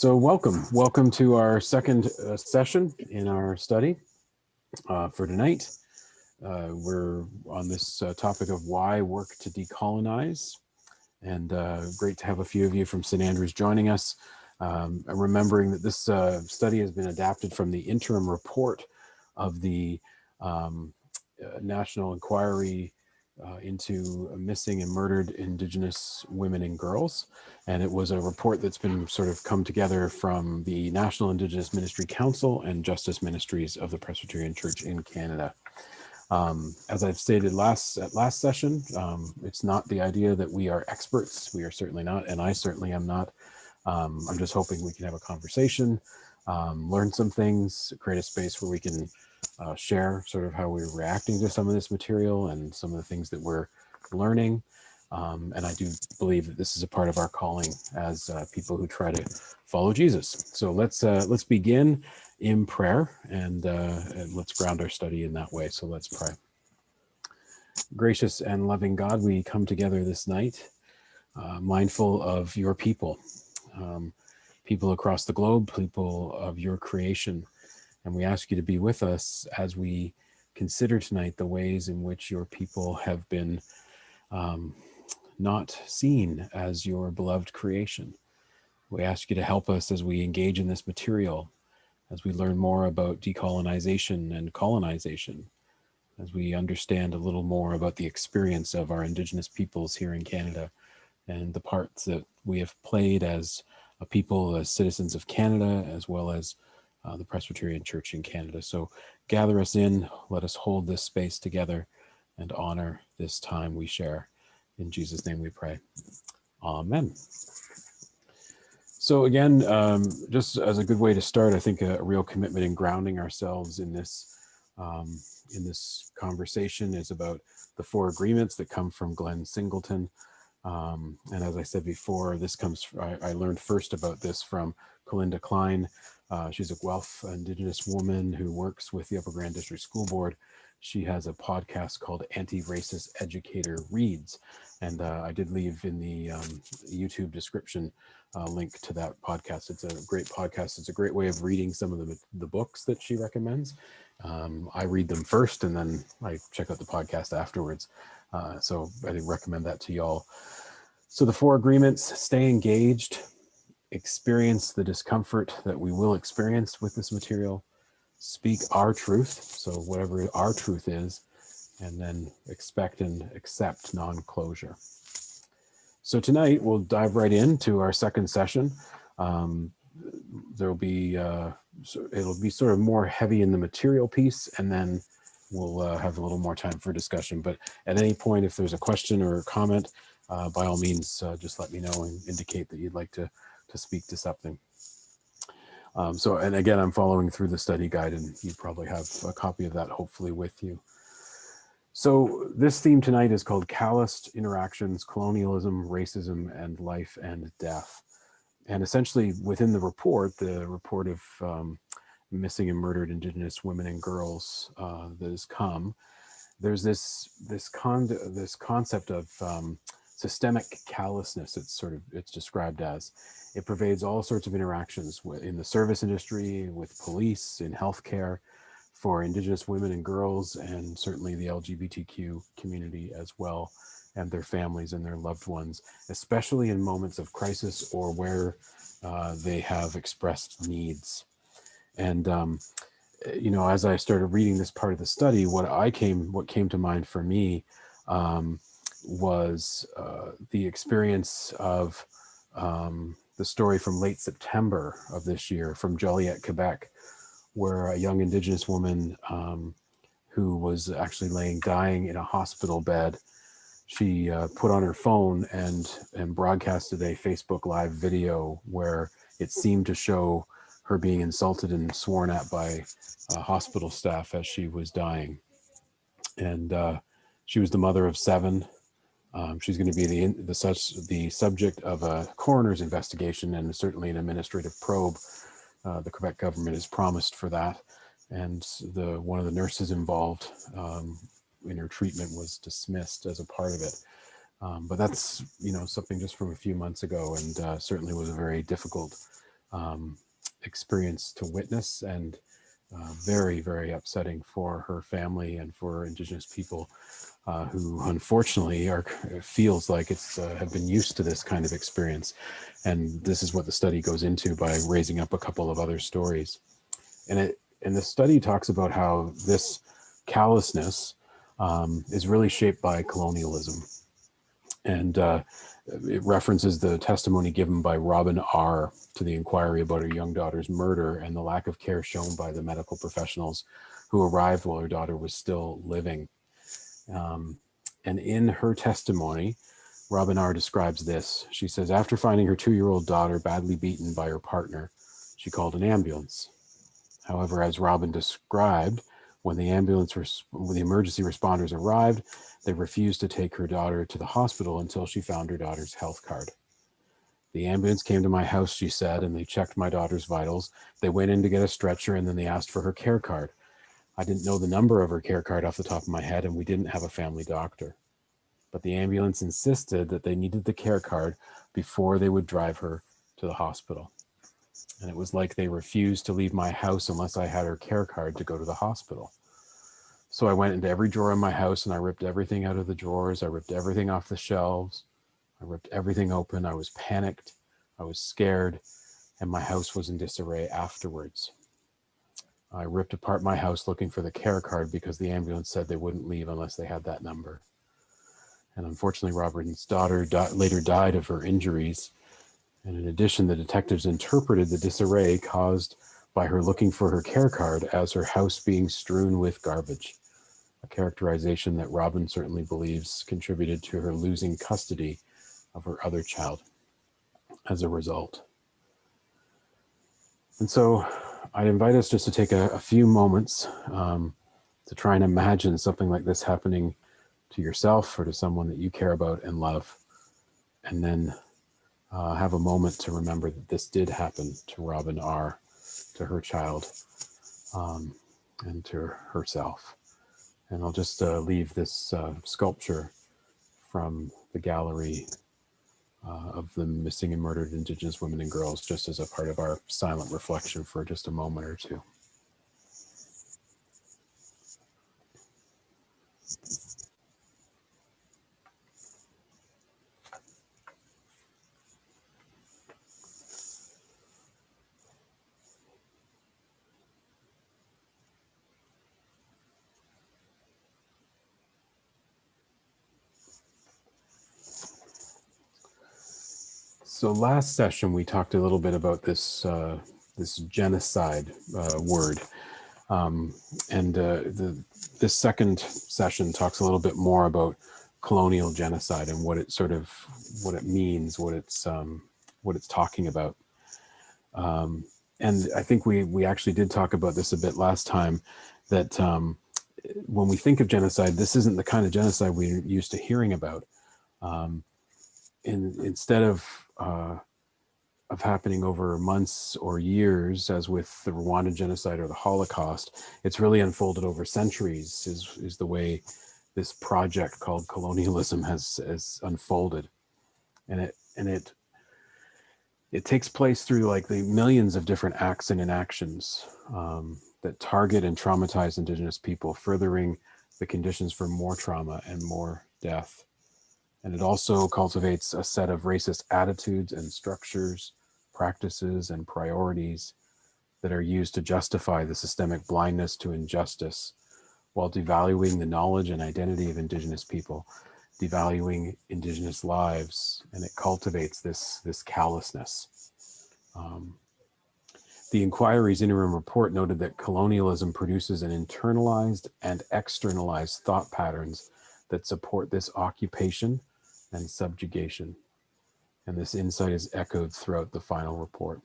So welcome to our second session in our study for tonight. We're on this topic of why work to decolonize, and great to have a few of you from St. Andrews joining us. Remembering that this study has been adapted from the interim report of the National Inquiry into missing and murdered Indigenous women and girls. And it was a report that's been sort of come together from the National Indigenous Ministry Council and Justice Ministries of the Presbyterian Church in Canada. As I've stated at last session, it's not the idea that we are experts. We are certainly not, and I certainly am not. I'm just hoping we can have a conversation, learn some things, create a space where we can share sort of how we're reacting to some of this material and some of the things that we're learning. And I do believe that this is a part of our calling as people who try to follow Jesus. So let's begin in prayer and let's ground our study in that way. So let's pray. Gracious and loving God, we come together this night, mindful of your people, people across the globe, people of your creation. And we ask you to be with us as we consider tonight the ways in which your people have been not seen as your beloved creation. We ask you to help us as we engage in this material, as we learn more about decolonization and colonization, as we understand a little more about the experience of our Indigenous peoples here in Canada and the parts that we have played as a people, as citizens of Canada, as well as the Presbyterian Church in Canada. So gather us in, let us hold this space together and honor this time we share. In Jesus' name we pray. Amen. So again, just as a good way to start, I think a real commitment in grounding ourselves in this conversation is about the 4 agreements that come from Glenn Singleton. And as I said before, this comes, I learned first about this from Kalinda Klein. She's a Guelph Indigenous woman who works with the Upper Grand District School Board. She has a podcast called Anti-Racist Educator Reads. And I did leave in the YouTube description a link to that podcast. It's a great podcast. It's a great way of reading some of the books that she recommends. I read them first and then I check out the podcast afterwards. So I recommend that to y'all. So the 4 agreements: stay engaged, experience the discomfort that we will experience with this material, speak our truth, so whatever our truth is, and then expect and accept non-closure. So tonight we'll dive right into our second session. There'll be it'll be sort of more heavy in the material piece, and then we'll have a little more time for discussion. But at any point, if there's a question or a comment, by all means, just let me know and indicate that you'd like to speak to something. So, and again, I'm following through the study guide, and you probably have a copy of that hopefully with you. So this theme tonight is called Calloused Interactions, Colonialism, Racism, and Life and Death. And essentially within the report of missing and murdered Indigenous women and girls that has come, there's this concept of systemic callousness. It's described as. It pervades all sorts of interactions in the service industry, with police, in healthcare, for Indigenous women and girls, and certainly the LGBTQ community as well, and their families and their loved ones, especially in moments of crisis or where they have expressed needs. And as I started reading this part of the study, what came to mind for me was the experience of the story from late September of this year from Joliet, Quebec, where a young Indigenous woman who was actually dying in a hospital bed, she put on her phone and broadcasted a Facebook Live video where it seemed to show her being insulted and sworn at by hospital staff as she was dying. And she was the mother of 7. She's going to be the subject of a coroner's investigation and certainly an administrative probe. The Quebec government has promised for that, and one of the nurses involved in her treatment was dismissed as a part of it. But that's something just from a few months ago, and certainly was a very difficult experience to witness, and very, very upsetting for her family and for Indigenous people who unfortunately feels like it's have been used to this kind of experience. And this is what the study goes into by raising up a couple of other stories. And the study talks about how this callousness is really shaped by colonialism. And it references the testimony given by Robin R. to the inquiry about her young daughter's murder and the lack of care shown by the medical professionals who arrived while her daughter was still living. And in her testimony, Robin R. describes this. She says, after finding her 2-year-old daughter badly beaten by her partner, she called an ambulance. However, as Robin described, when the emergency responders arrived, they refused to take her daughter to the hospital until she found her daughter's health card. The ambulance came to my house, she said, and they checked my daughter's vitals. They went in to get a stretcher, and then they asked for her care card. I didn't know the number of her care card off the top of my head, and we didn't have a family doctor. But the ambulance insisted that they needed the care card before they would drive her to the hospital. And it was like they refused to leave my house unless I had her care card to go to the hospital. So I went into every drawer in my house and I ripped everything out of the drawers. I ripped everything off the shelves. I ripped everything open. I was panicked. I was scared. And my house was in disarray afterwards. I ripped apart my house looking for the care card because the ambulance said they wouldn't leave unless they had that number. And unfortunately, Robin's daughter later died of her injuries. And in addition, the detectives interpreted the disarray caused by her looking for her care card as her house being strewn with garbage, a characterization that Robin certainly believes contributed to her losing custody of her other child as a result. And so I'd invite us just to take a few moments to try and imagine something like this happening to yourself or to someone that you care about and love, and then have a moment to remember that this did happen to Robin R., to her child, and to herself. And I'll just leave this sculpture from the gallery of the missing and murdered Indigenous women and girls just as a part of our silent reflection for just a moment or two. So last session, we talked a little bit about this this genocide word. This second session talks a little bit more about colonial genocide and what it means, what it's talking about. And I think we actually did talk about this a bit last time, that when we think of genocide, this isn't the kind of genocide we're used to hearing about. Instead of happening over months or years, as with the Rwandan genocide or the Holocaust, it's really unfolded over centuries, is the way this project called colonialism has unfolded. And it takes place through like the millions of different acts and inactions that target and traumatize Indigenous people, furthering the conditions for more trauma and more death. And it also cultivates a set of racist attitudes and structures, practices, and priorities that are used to justify the systemic blindness to injustice, while devaluing the knowledge and identity of Indigenous people, devaluing Indigenous lives, and it cultivates this callousness. The inquiry's interim report noted that colonialism produces an internalized and externalized thought patterns that support this occupation and subjugation. And this insight is echoed throughout the final report.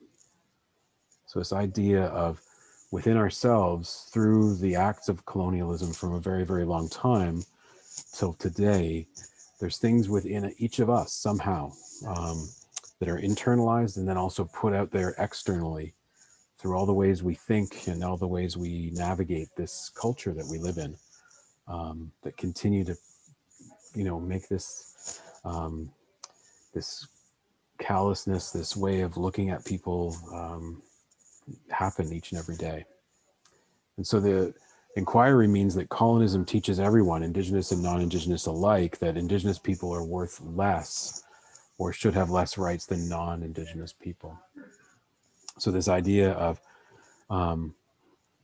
So this idea of within ourselves, through the acts of colonialism from a very, very long time till today, there's things within each of us somehow that are internalized and then also put out there externally through all the ways we think and all the ways we navigate this culture that we live in, that continue to, make this this callousness, this way of looking at people happen each and every day. And so the inquiry means that colonism teaches everyone, Indigenous and non-Indigenous alike, that Indigenous people are worth less or should have less rights than non-Indigenous people. So this idea of,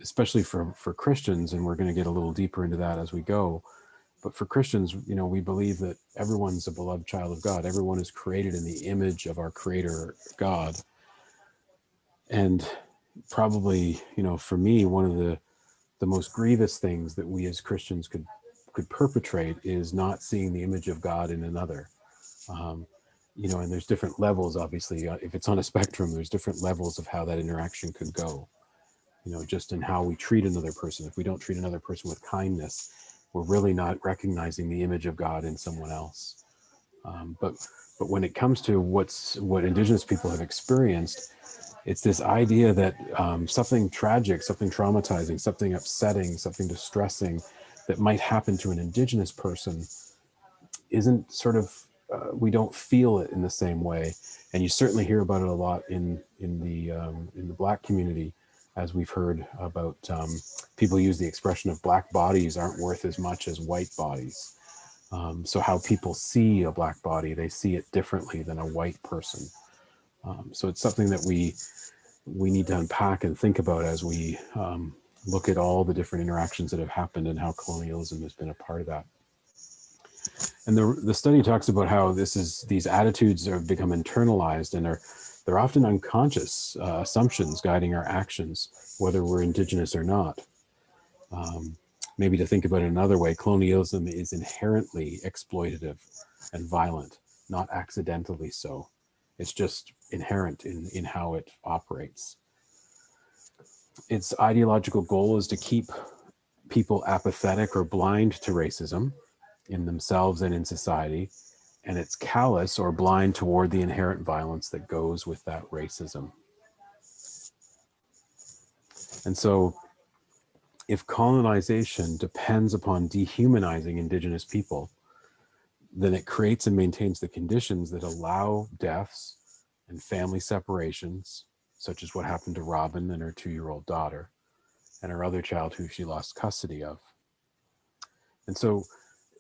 especially for Christians, and we're going to get a little deeper into that as we go, but for Christians, you know, we believe that everyone's a beloved child of God. Everyone is created in the image of our Creator, God. And probably, you know, for me, one of the most grievous things that we as Christians could perpetrate is not seeing the image of God in another. You know, and there's different levels, obviously. If it's on a spectrum, there's different levels of how that interaction could go. You know, just in how we treat another person. If we don't treat another person with kindness, we're really not recognizing the image of God in someone else. But when it comes to what Indigenous people have experienced, it's this idea that something tragic, something traumatizing, something upsetting, something distressing that might happen to an Indigenous person isn't sort of, we don't feel it in the same way. And you certainly hear about it a lot in the Black community, as we've heard about people use the expression of Black bodies aren't worth as much as white bodies. So how people see a Black body, they see it differently than a white person. So it's something that we need to unpack and think about as we look at all the different interactions that have happened and how colonialism has been a part of that. And the study talks about how these attitudes have become internalized, and they're often unconscious assumptions guiding our actions, whether we're Indigenous or not. Maybe to think about it another way, colonialism is inherently exploitative and violent, not accidentally so. It's just inherent in how it operates. Its ideological goal is to keep people apathetic or blind to racism in themselves and in society, and it's callous or blind toward the inherent violence that goes with that racism. And so if colonization depends upon dehumanizing Indigenous people, then it creates and maintains the conditions that allow deaths and family separations, such as what happened to Robin and her 2-year-old daughter, and her other child who she lost custody of. And so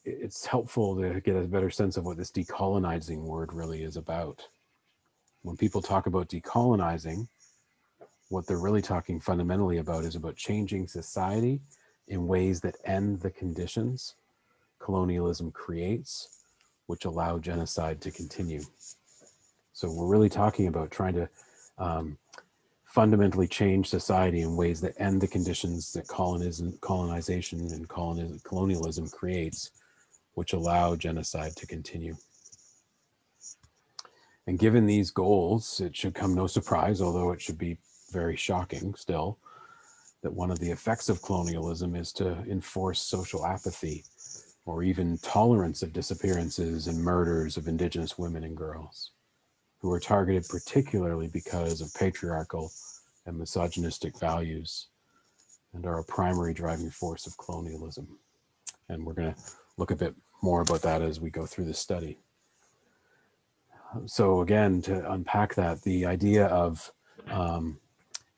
it's helpful to get a better sense of what this decolonizing word really is about. When people talk about decolonizing, what they're really talking fundamentally about is about changing society in ways that end the conditions colonialism creates, which allow genocide to continue. So we're really talking about trying to fundamentally change society in ways that end the conditions that colonization and colonialism creates, which allow genocide to continue. And given these goals, it should come no surprise, although it should be very shocking still, that one of the effects of colonialism is to enforce social apathy or even tolerance of disappearances and murders of Indigenous women and girls, who are targeted particularly because of patriarchal and misogynistic values and are a primary driving force of colonialism. And we're going to look a bit more about that as we go through this study. So again, to unpack that, the idea of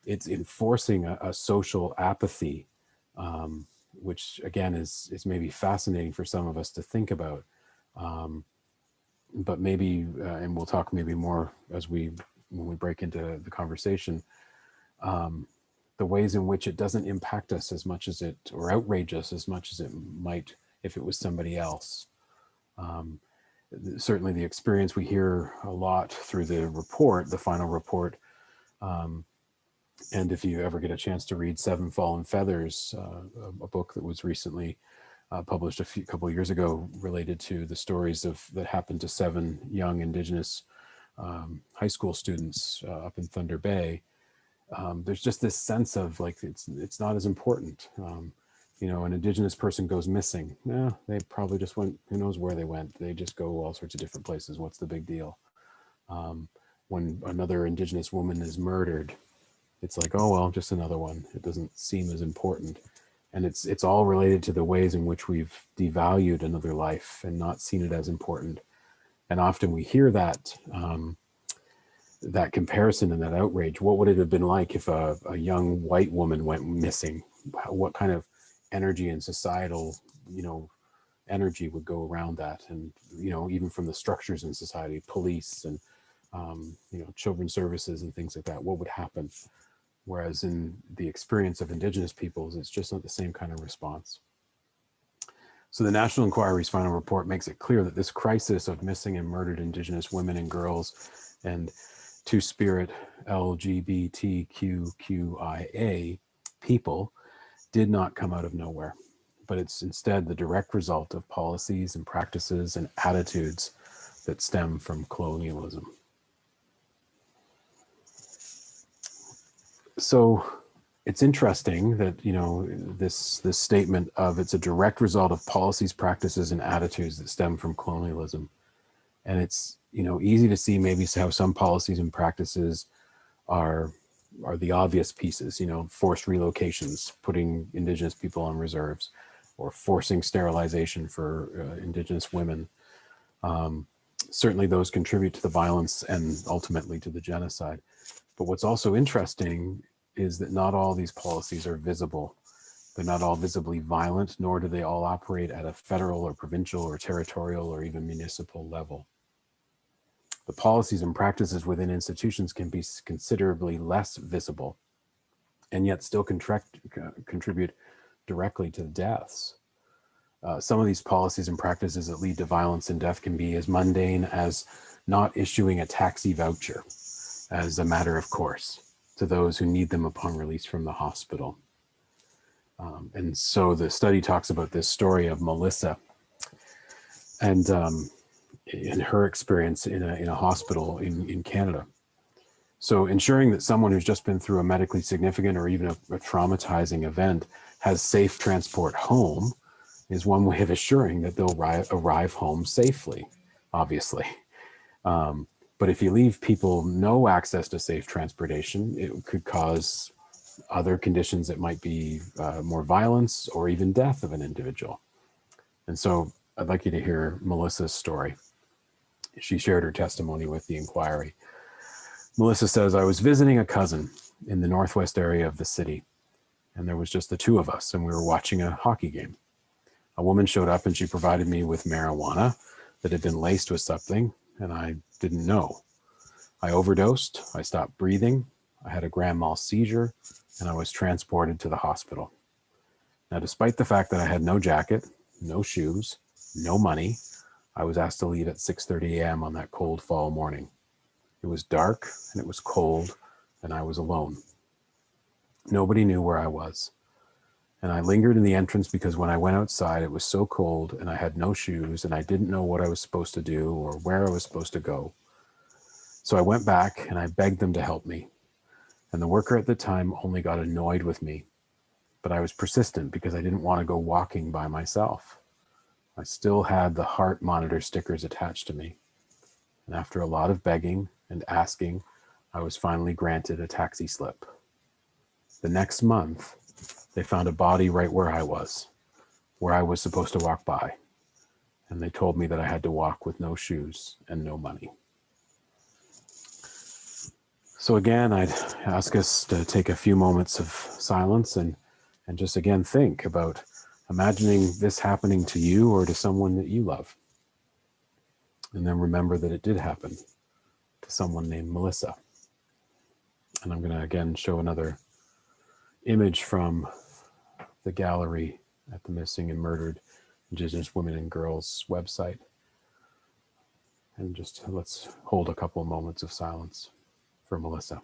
it's enforcing a social apathy, which again is maybe fascinating for some of us to think about. But maybe, and we'll talk maybe more when we break into the conversation, the ways in which it doesn't impact us as much as or outrage us as much as it might if it was somebody else. Certainly the experience we hear a lot through the report, the final report, and if you ever get a chance to read Seven Fallen Feathers, a book that was recently published a couple of years ago related to the stories that happened to 7 young Indigenous high school students up in Thunder Bay, there's just this sense of like, it's not as important. You know, an Indigenous person goes missing. They probably just went, who knows where they went. They just go all sorts of different places. What's the big deal? When another Indigenous woman is murdered, it's like, oh, well, just another one. It doesn't seem as important. And it's all related to the ways in which we've devalued another life and not seen it as important. And often we hear that that comparison and that outrage, what would it have been like if a young white woman went missing? What kind of energy and societal, energy would go around that? And, even from the structures in society, police and, children's services and things like that, what would happen? Whereas in the experience of Indigenous peoples, it's just not the same kind of response. So the National Inquiry's final report makes it clear that this crisis of missing and murdered Indigenous women and girls and Two-Spirit LGBTQIA people did not come out of nowhere, but it's instead the direct result of policies and practices and attitudes that stem from colonialism. So it's interesting that, this statement of it's a direct result of policies, practices, and attitudes that stem from colonialism. And it's, easy to see maybe how some policies and practices are the obvious pieces, forced relocations, putting Indigenous people on reserves, or forcing sterilization for Indigenous women. Certainly those contribute to the violence and ultimately to the genocide. But what's also interesting is that not all these policies are visible. They're not all visibly violent, nor do they all operate at a federal or provincial or territorial or even municipal level. The policies and practices within institutions can be considerably less visible and yet still contribute directly to the deaths. Some of these policies and practices that lead to violence and death can be as mundane as not issuing a taxi voucher as a matter of course to those who need them upon release from the hospital. And so the study talks about this story of Melissa and in her experience in a hospital in Canada. So ensuring that someone who's just been through a medically significant or even a traumatizing event has safe transport home is one way of assuring that they'll arrive home safely, obviously. But if you leave people no access to safe transportation, it could cause other conditions that might be more violence or even death of an individual. And so I'd like you to hear Melissa's story. She shared her testimony with the Inquiry. Melissa says, I was visiting a cousin in the northwest area of the city, and there was just the two of us, and we were watching a hockey game. A woman showed up and she provided me with marijuana that had been laced with something, and I didn't know. I overdosed, I stopped breathing, I had a grand mal seizure, and I was transported to the hospital. Now, despite the fact that I had no jacket, no shoes, no money, I was asked to leave at 6:30 a.m. on that cold fall morning. It was dark and it was cold and I was alone. Nobody knew where I was. And I lingered in the entrance because when I went outside, it was so cold and I had no shoes and I didn't know what I was supposed to do or where I was supposed to go. So I went back and I begged them to help me. And the worker at the time only got annoyed with me. But I was persistent because I didn't want to go walking by myself. I still had the heart monitor stickers attached to me. And after a lot of begging and asking, I was finally granted a taxi slip. The next month, they found a body right where I was supposed to walk by. And they told me that I had to walk with no shoes and no money. So again, I'd ask us to take a few moments of silence and just again think about imagining this happening to you or to someone that you love. And then remember that it did happen to someone named Melissa. And I'm going to again show another image from the gallery at the Missing and Murdered Indigenous Women and Girls website. And just let's hold a couple of moments of silence for Melissa.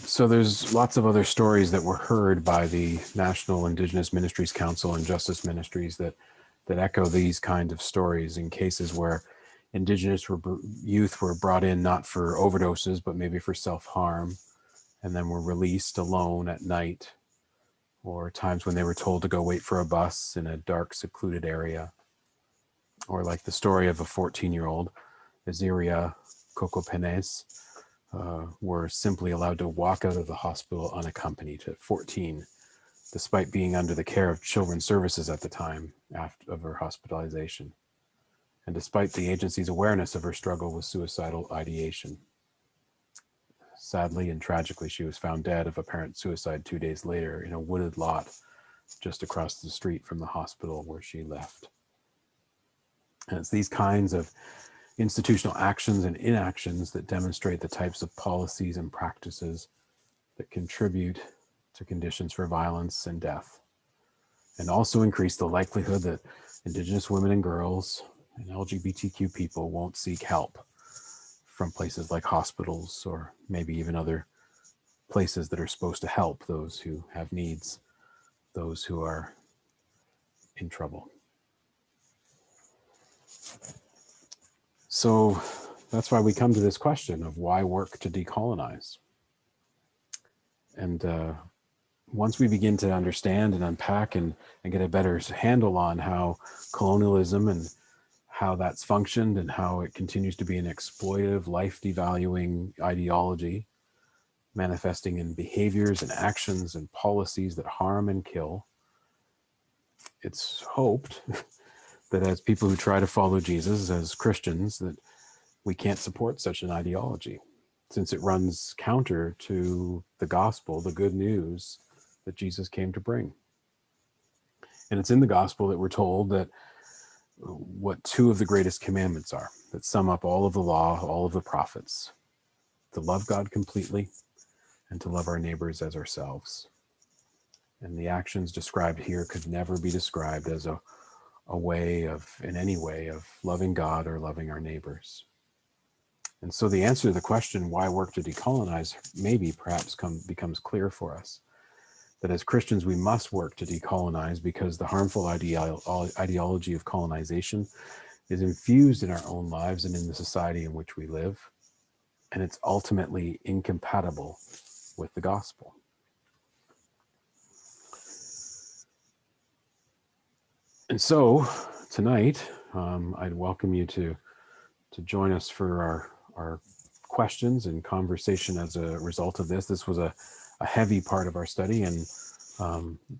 So there's lots of other stories that were heard by the National Indigenous Ministries Council and Justice Ministries that echo these kinds of stories in cases where Indigenous youth were brought in not for overdoses, but maybe for self-harm, and then were released alone at night, or times when they were told to go wait for a bus in a dark, secluded area. or like the story of a 14-year-old, Aziria Cocopenes, were simply allowed to walk out of the hospital unaccompanied at 14, despite being under the care of Children's Services at the time of her hospitalization, and despite the agency's awareness of her struggle with suicidal ideation. Sadly and tragically, she was found dead of apparent suicide 2 days later in a wooded lot just across the street from the hospital where she left. And it's these kinds of institutional actions and inactions that demonstrate the types of policies and practices that contribute to conditions for violence and death, and also increase the likelihood that Indigenous women and girls and LGBTQ people won't seek help from places like hospitals or maybe even other places that are supposed to help those who have needs, those who are in trouble. So that's why we come to this question of why work to decolonize. And once we begin to understand and unpack and get a better handle on how colonialism and how that's functioned and how it continues to be an exploitive, life-devaluing ideology, manifesting in behaviors and actions and policies that harm and kill, it's hoped that as people who try to follow Jesus, as Christians, that we can't support such an ideology, since it runs counter to the gospel, the good news that Jesus came to bring. And it's in the gospel that we're told that what two of the greatest commandments are that sum up all of the law, all of the prophets: to love God completely and to love our neighbors as ourselves. And the actions described here could never be described as a way of, in any way, of loving God or loving our neighbors. And so the answer to the question, why work to decolonize, maybe perhaps becomes clear for us. That as Christians, we must work to decolonize because the harmful ideology of colonization is infused in our own lives and in the society in which we live, and it's ultimately incompatible with the gospel. And so tonight, I'd welcome you to join us for our questions and conversation as a result of this. This was a heavy part of our study, and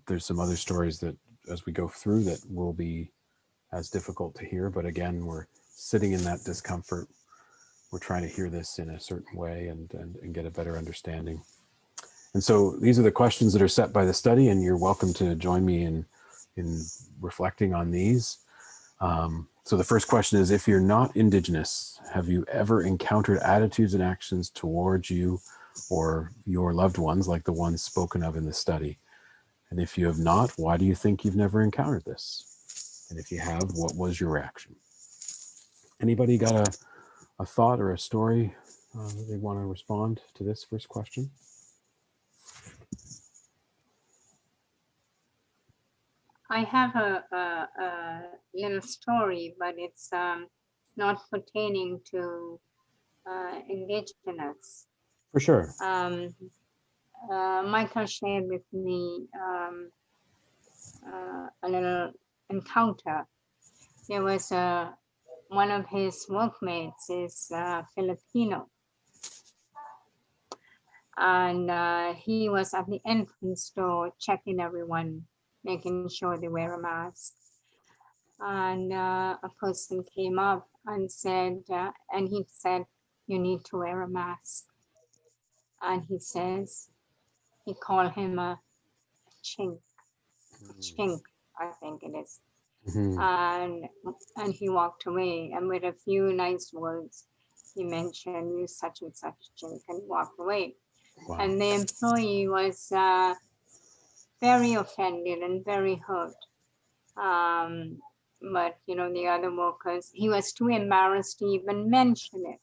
there's some other stories that as we go through that will be as difficult to hear, but again, we're sitting in that discomfort. We're trying to hear this in a certain way and get a better understanding. And so these are the questions that are set by the study, and you're welcome to join me in reflecting on these. So the first question is, if you're not Indigenous, have you ever encountered attitudes and actions towards you or your loved ones like the ones spoken of in the study? And if you have not, why do you think you've never encountered this? And if you have, what was your reaction? Anybody got a thought or a story that they want to respond to this first question? I have a little story, but it's not pertaining to Indigenous. For sure. Michael shared with me a little encounter. There was one of his workmates is Filipino, and he was at the entrance door checking everyone, making sure they wear a mask. And a person came up and said, and he said, you need to wear a mask. And he says, he called him a chink, I think it is. Mm-hmm. And he walked away, and with a few nice words, he mentioned you such and such chink, and walked away. Wow. And the employee was very offended and very hurt. But you know, the other workers, he was too embarrassed to even mention it.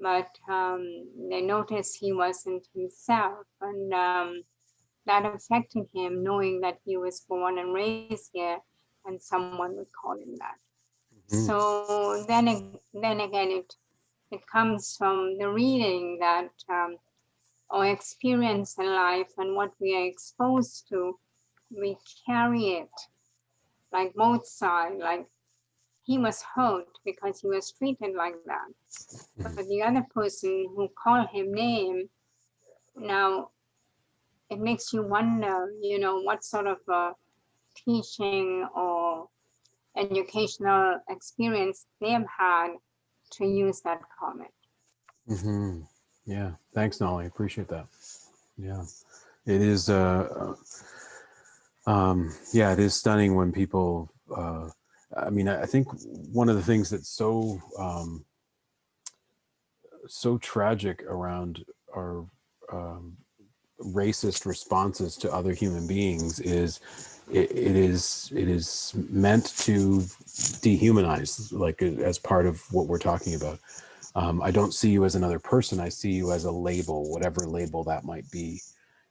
But they noticed he wasn't himself, and that affected him, knowing that he was born and raised here, and someone would call him that. Mm-hmm. So then again, it comes from the reading that our experience in life and what we are exposed to, we carry it like both sides, like he was hurt because he was treated like that. But the other person who called him name, now it makes you wonder, you know, what sort of teaching or educational experience they've had to use that comment. Mm-hmm. Yeah, thanks, Nolly. Appreciate that. Yeah, it is. Yeah, it is stunning when people. I mean, I think one of the things that's so so tragic around our racist responses to other human beings is it is meant to dehumanize, like as part of what we're talking about. I don't see you as another person. I see you as a label, whatever label that might be,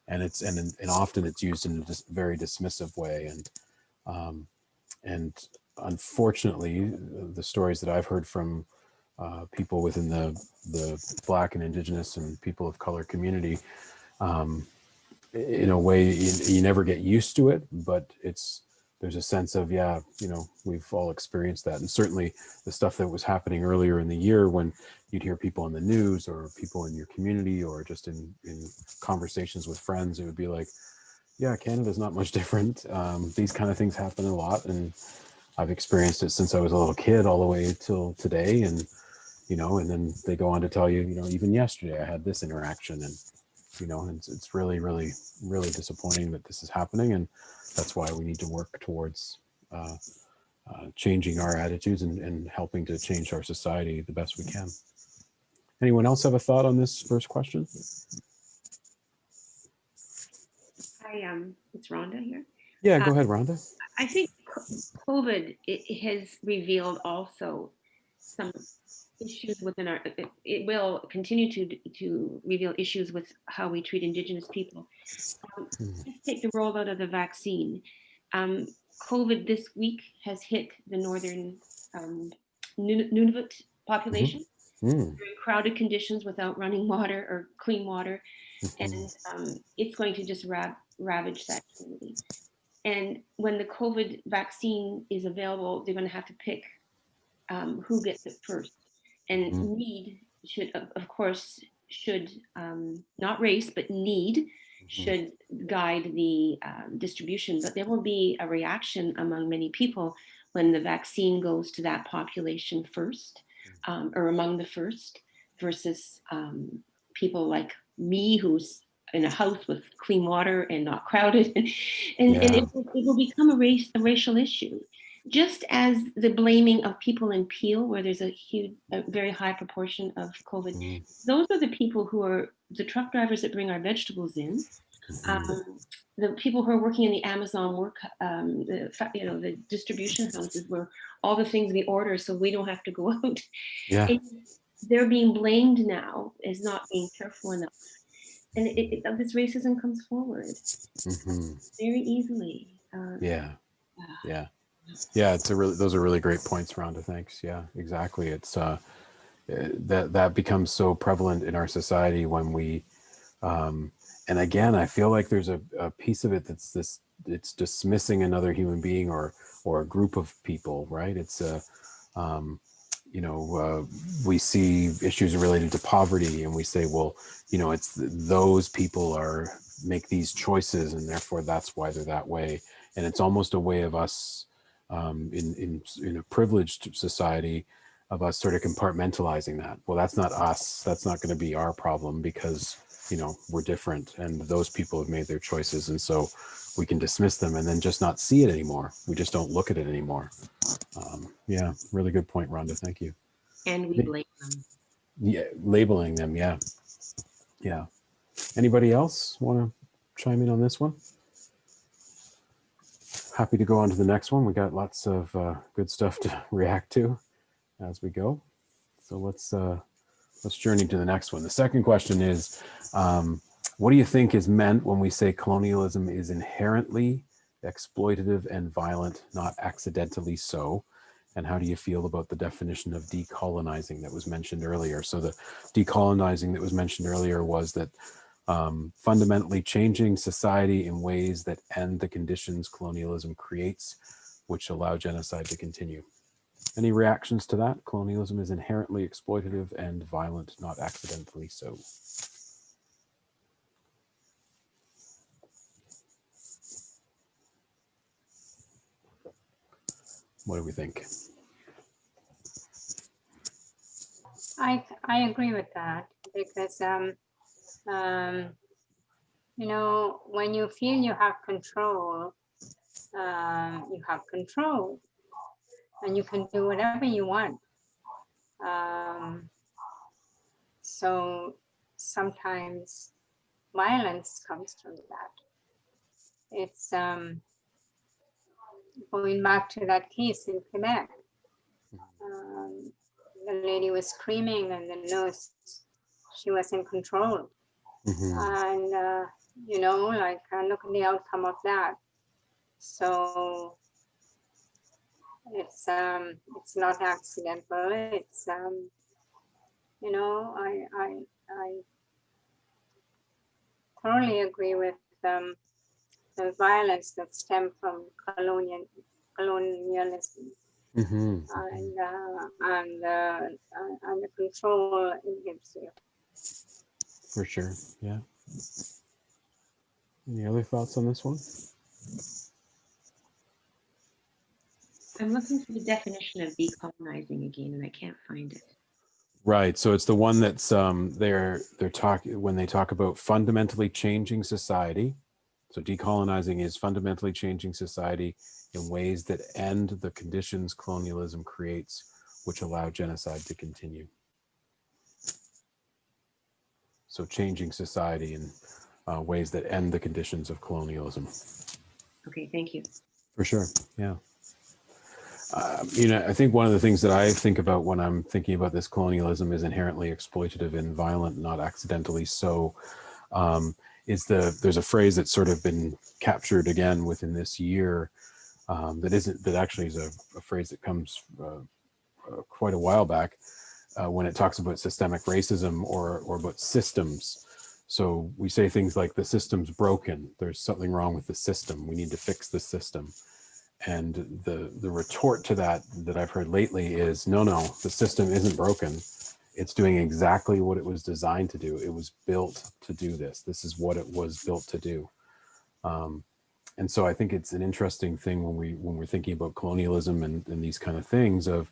and it's and often it's used in a very dismissive way. And unfortunately, the stories that I've heard from people within the Black and Indigenous and people of color community, in a way you never get used to it, but there's a sense of, yeah, you know, we've all experienced that. And certainly the stuff that was happening earlier in the year, when you'd hear people in the news or people in your community or just in conversations with friends, it would be like, yeah, Canada's not much different. These kind of things happen a lot, and I've experienced it since I was a little kid all the way till today. And you know, and then they go on to tell you, you know, even yesterday I had this interaction, and you know, and it's really, really, really disappointing that this is happening, and that's why we need to work towards changing our attitudes and helping to change our society the best we can. Anyone else have a thought on this first question? It's Rhonda here. Yeah, go ahead, Rhonda. I think COVID it has revealed also some issues within our. It will continue to reveal issues with how we treat Indigenous people. Let's take the rollout of the vaccine. COVID this week has hit the northern Nunavut population in crowded conditions without running water or clean water, and it's going to just ravage that community. And when the COVID vaccine is available, they're going to have to pick who gets it first. And need should, of course, not race, but need should guide the distribution. But there will be a reaction among many people when the vaccine goes to that population first, or among the first, versus people like me who's in a house with clean water and not crowded, and it will become a racial issue, just as the blaming of people in Peel, where there's a very high proportion of COVID. Those are the people who are the truck drivers that bring our vegetables in, the people who are working in the Amazon the distribution houses where all the things we order so we don't have to go out. Yeah. And they're being blamed now as not being careful enough. And this racism comes forward very easily. Yeah. Those are really great points, Rhonda. Thanks. Yeah, exactly. It's that becomes so prevalent in our society when we, and again, I feel like there's a piece of it that's it's dismissing another human being or a group of people, right? It's we see issues related to poverty, and we say, well, you know, it's those people make these choices, and therefore that's why they're that way. And it's almost a way of us, in a privileged society, of us sort of compartmentalizing that. Well, that's not us. That's not going to be our problem because, you know, we're different, and those people have made their choices, and so we can dismiss them and then just not see it anymore. We just don't look at it anymore. Yeah, really good point, Rhonda. Thank you. And we blame them. Yeah, labeling them. Yeah. Anybody else want to chime in on this one? Happy to go on to the next one. We got lots of good stuff to react to as we go. So let's journey to the next one. The second question is, what do you think is meant when we say colonialism is inherently exploitative and violent, not accidentally so? And how do you feel about the definition of decolonizing that was mentioned earlier? So the decolonizing that was mentioned earlier was that fundamentally changing society in ways that end the conditions colonialism creates, which allow genocide to continue. Any reactions to that? Colonialism is inherently exploitative and violent, not accidentally so. What do we think? I agree with that because you know, when you feel you have control, and you can do whatever you want. So sometimes violence comes from that. It's going back to that case in Quebec. The lady was screaming and the nurse, she was in control. And, you know, like, look at the outcome of that. So it's not accidental. It's, you know, I thoroughly agree with the violence that stemmed from colonialism. And the control it gives you. For sure, yeah. Any other thoughts on this one? I'm looking for the definition of decolonizing again, and I can't find it. Right. So it's the one that's they're talking when they talk about fundamentally changing society. So decolonizing is fundamentally changing society in ways that end the conditions colonialism creates, which allow genocide to continue. So changing society in ways that end the conditions of colonialism. Okay, thank you. For sure, yeah. You know, I think one of the things that I think about when I'm thinking about this colonialism is inherently exploitative and violent, not accidentally so. There's a phrase that's sort of been captured again within this year that actually is a phrase that comes quite a while back when it talks about systemic racism or about systems. So we say things like the system's broken. There's something wrong with the system. We need to fix the system. And the retort to that I've heard lately is, no, the system isn't broken. It's doing exactly what it was designed to do. It was built to do this. This is what it was built to do. And so I think it's an interesting thing when we're thinking about colonialism and these kind of things of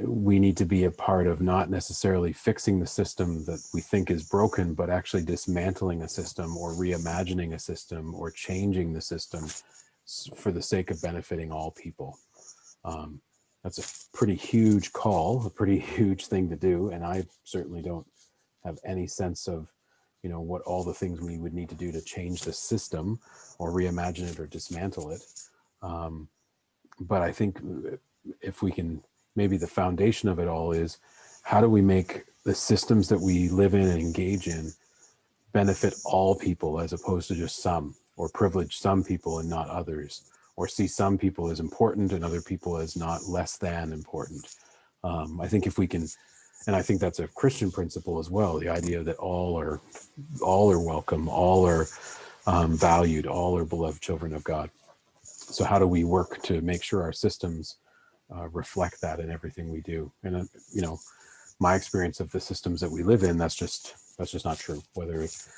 we need to be a part of not necessarily fixing the system that we think is broken, but actually dismantling a system or reimagining a system or changing the system for the sake of benefiting all people. That's a pretty huge call, a pretty huge thing to do. And I certainly don't have any sense of, you know, what all the things we would need to do to change the system or reimagine it or dismantle it. But I think if we can, maybe the foundation of it all is how do we make the systems that we live in and engage in benefit all people as opposed to just some, or privilege some people and not others, or see some people as important and other people as not less than important. I think if we can, and I think that's a Christian principle as well, the idea that all are welcome, all are valued, all are beloved children of God. So how do we work to make sure our systems reflect that in everything we do? And you know, my experience of the systems that we live in, that's just not true. Whether it's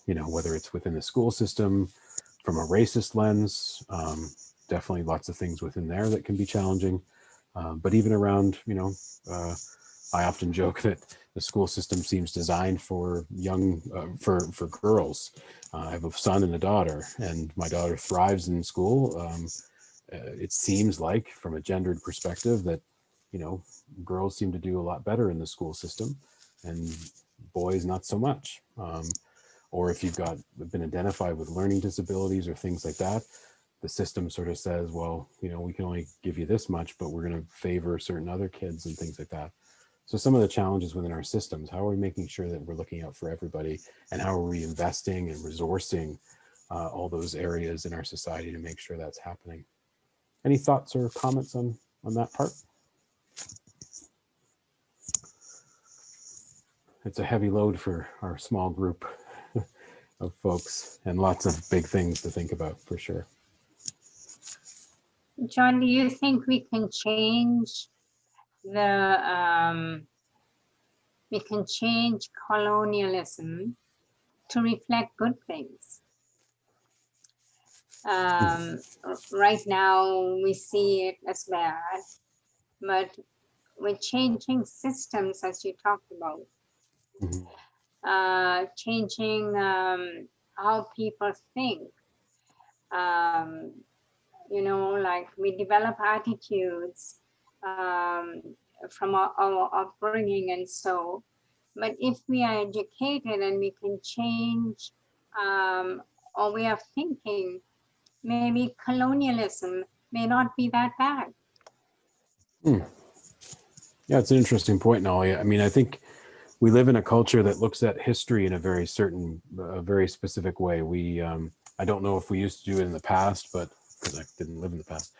you know, whether it's within the school system from a racist lens, definitely lots of things within there that can be challenging. But even around, you know, I often joke that the school system seems designed for young, for girls. I have a son and a daughter, and my daughter thrives in school. It seems like, from a gendered perspective, that, you know, girls seem to do a lot better in the school system, and boys not so much. Or if you've been identified with learning disabilities or things like that, the system sort of says, well, you know, we can only give you this much, but we're going to favor certain other kids and things like that. So some of the challenges within our systems, how are we making sure that we're looking out for everybody, and how are we investing and resourcing all those areas in our society to make sure that's happening? Any thoughts or comments on that part? It's a heavy load for our small group of folks, and lots of big things to think about, for sure. John, do you think we can change colonialism to reflect good things? Right now we see it as bad, but we're changing systems, as you talked about, changing how people think. You know, like we develop attitudes from our upbringing and so. But if we are educated and we can change our way of thinking, maybe colonialism may not be that bad. Yeah, it's an interesting point, Nolly. I mean, I think we live in a culture that looks at history in a very certain, very specific way. We, I don't know if we used to do it in the past, but because I didn't live in the past.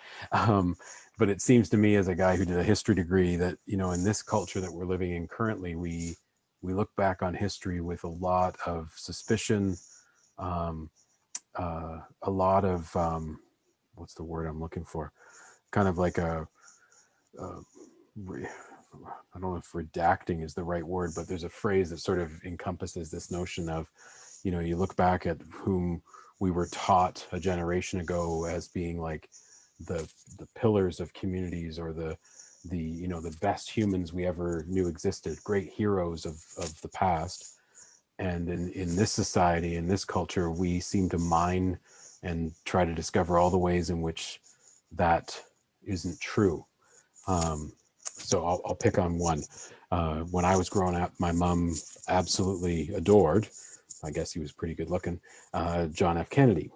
But it seems to me, as a guy who did a history degree, that, you know, in this culture that we're living in currently, we look back on history with a lot of suspicion, a lot of, what's the word I'm looking for? Kind of like a I don't know if redacting is the right word, but there's a phrase that sort of encompasses this notion of, you know, you look back at whom we were taught a generation ago as being like the pillars of communities, or the you know, the best humans we ever knew existed, great heroes of the past. And in this society, in this culture, we seem to mine and try to discover all the ways in which that isn't true. So I'll pick on one. When I was growing up, my mom absolutely adored, I guess he was pretty good looking, John F. Kennedy,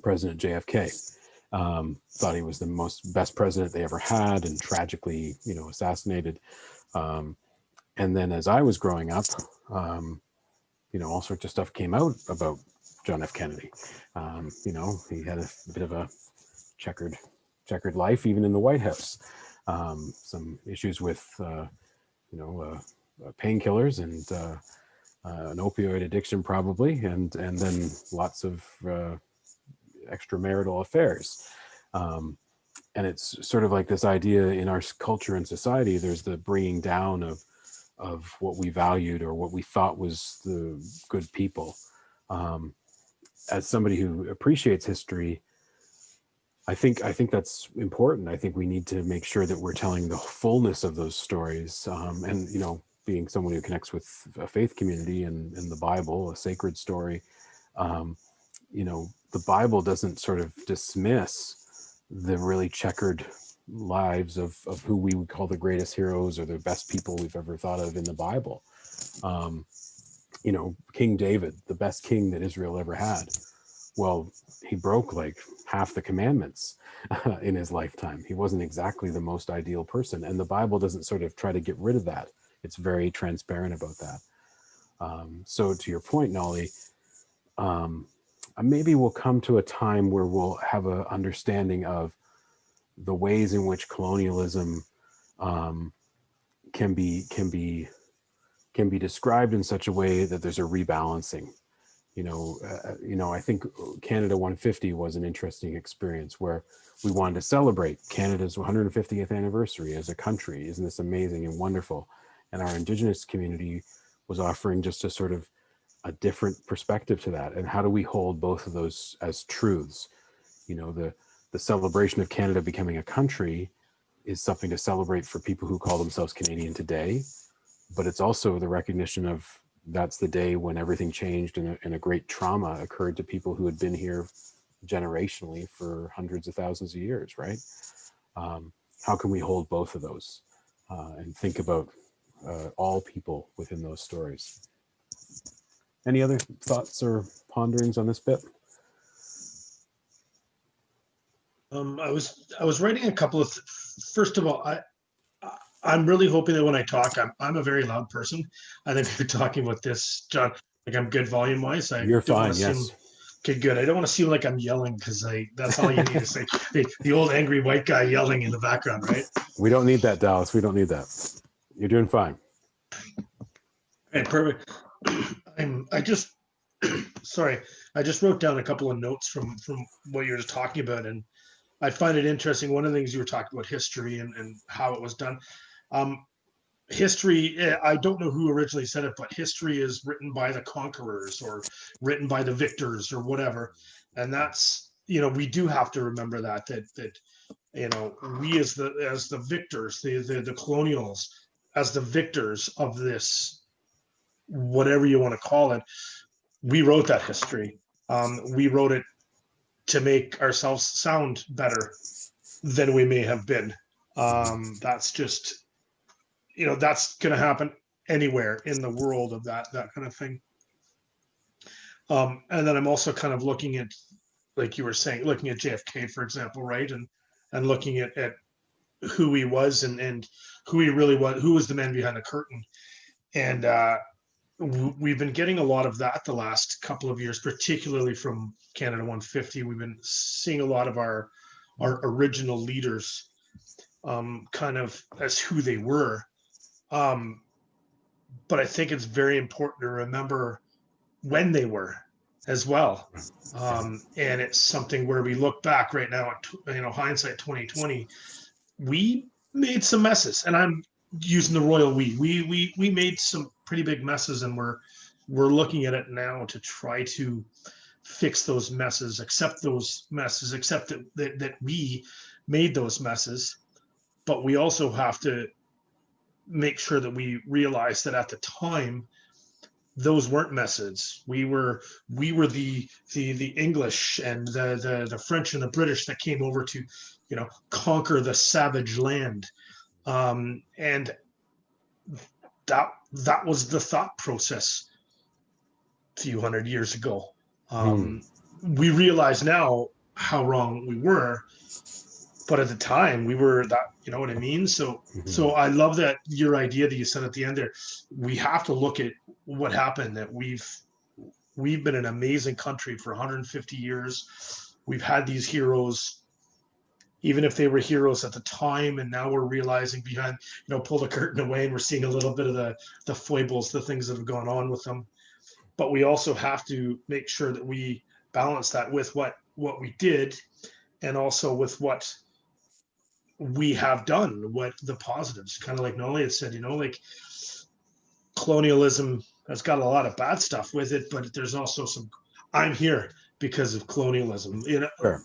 President JFK. Thought he was the best president they ever had, and tragically, you know, assassinated. And then as I was growing up, you know, all sorts of stuff came out about John F. Kennedy. You know, he had a bit of a checkered life, even in the White House. Some issues with, you know, painkillers and an opioid addiction, probably, and then lots of extramarital affairs. And it's sort of like this idea in our culture and society, there's the bringing down of what we valued or what we thought was the good people. As somebody who appreciates history, I think that's important. I think we need to make sure that we're telling the fullness of those stories. And, you know, being someone who connects with a faith community and the Bible, a sacred story, you know, the Bible doesn't sort of dismiss the really checkered lives of who we would call the greatest heroes or the best people we've ever thought of in the Bible. You know, King David, the best king that Israel ever had. Well, he broke like half the commandments in his lifetime. He wasn't exactly the most ideal person. And the Bible doesn't sort of try to get rid of that. It's very transparent about that. So to your point, Nolly, maybe we'll come to a time where we'll have an understanding of the ways in which colonialism can be described in such a way that there's a rebalancing. You know, I think Canada 150 was an interesting experience where we wanted to celebrate Canada's 150th anniversary as a country. Isn't this amazing and wonderful? And our Indigenous community was offering just a sort of a different perspective to that. And how do we hold both of those as truths? You know, the celebration of Canada becoming a country is something to celebrate for people who call themselves Canadian today, but it's also the recognition of that's the day when everything changed and a great trauma occurred to people who had been here generationally for hundreds of thousands of years, right? How can we hold both of those and think about all people within those stories? Any other thoughts or ponderings on this bit? I was writing a couple of, first of all, I'm really hoping that when I talk, I'm a very loud person. I think if you're talking about this, John, like I'm good volume wise. You're fine, yes. Okay, good. I don't want to seem like I'm yelling because that's all you need to say. The old angry white guy yelling in the background, right? We don't need that, Dallas. We don't need that. You're doing fine. Okay, perfect. I just sorry. I just wrote down a couple of notes from what you were just talking about, and I find it interesting. One of the things you were talking about history and how it was done. History, I don't know who originally said it, but history is written by the conquerors or written by the victors or whatever. And that's, we do have to remember that we as the victors, the colonials, as the victors of this, whatever you want to call it, we wrote that history. We wrote it to make ourselves sound better than we may have been. That's just, that's going to happen anywhere in the world of that kind of thing. And then I'm also kind of looking at, like you were saying, looking at JFK, for example, right? And looking at who he was and who he really was, who was the man behind the curtain. And we've been getting a lot of that the last couple of years, particularly from Canada 150. We've been seeing a lot of our original leaders kind of as who they were. But I think it's very important to remember when they were as well. And it's something where we look back right now at, hindsight 2020, we made some messes, and I'm using the royal we made some pretty big messes, and we're looking at it now to try to fix those messes, accept that we made those messes. But we also have to make sure that we realize that at the time, those weren't messes. We were the English and the French and the British that came over to, conquer the savage land, and that was the thought process a few hundred years ago. We realize now how wrong we were, but at the time we were that, you know what I mean? So I love that your idea that you said at the end there. We have to look at what happened, that we've been an amazing country for 150 years. We've had these heroes, even if they were heroes at the time, and now we're realizing behind, pull the curtain away and we're seeing a little bit of the foibles, the things that have gone on with them. But we also have to make sure that we balance that with what we did, and also with what we have done, what the positives, kind of like Nolly had said, like colonialism has got a lot of bad stuff with it, but there's also some, I'm here because of colonialism, Sure.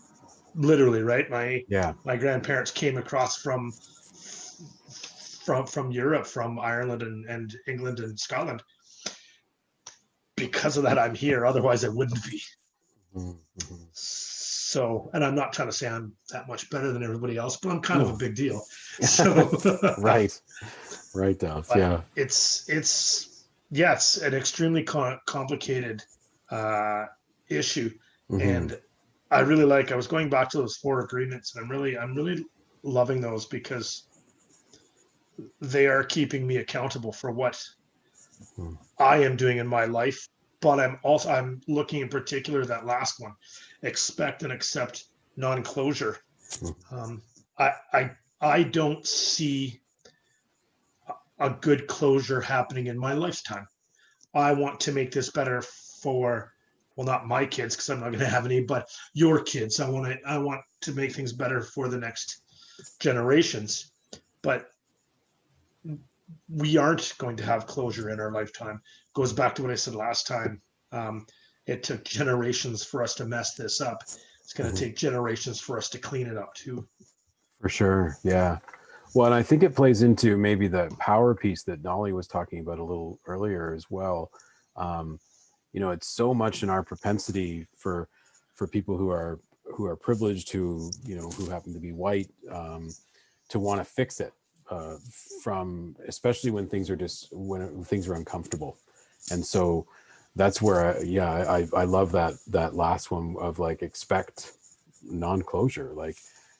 Literally, right? My grandparents came across from Europe, from Ireland and England and Scotland. Because of that, I'm here. Otherwise, I wouldn't be. Mm-hmm. So, and I'm not trying to say I'm that much better than everybody else, but I'm kind of a big deal. So, right, Duff. Yeah, it's an extremely complicated issue, and I was going back to those 4 agreements, and I'm really loving those, because they are keeping me accountable for what I am doing in my life. But I'm looking in particular that last one, expect and accept non-closure. I don't see a good closure happening in my lifetime. I want to make this better for, well, not my kids, because I'm not going to have any, but your kids. I want to make things better for the next generations. But we aren't going to have closure in our lifetime. Goes back to what I said last time. It took generations for us to mess this up. It's going to take generations for us to clean it up too. For sure. Yeah. Well, and I think it plays into maybe the power piece that Nolly was talking about a little earlier as well. It's so much in our propensity for people who are privileged, who happen to be white, to want to fix it, from, especially when things are uncomfortable. And so that's where I love that last one of like, expect non-closure. Like,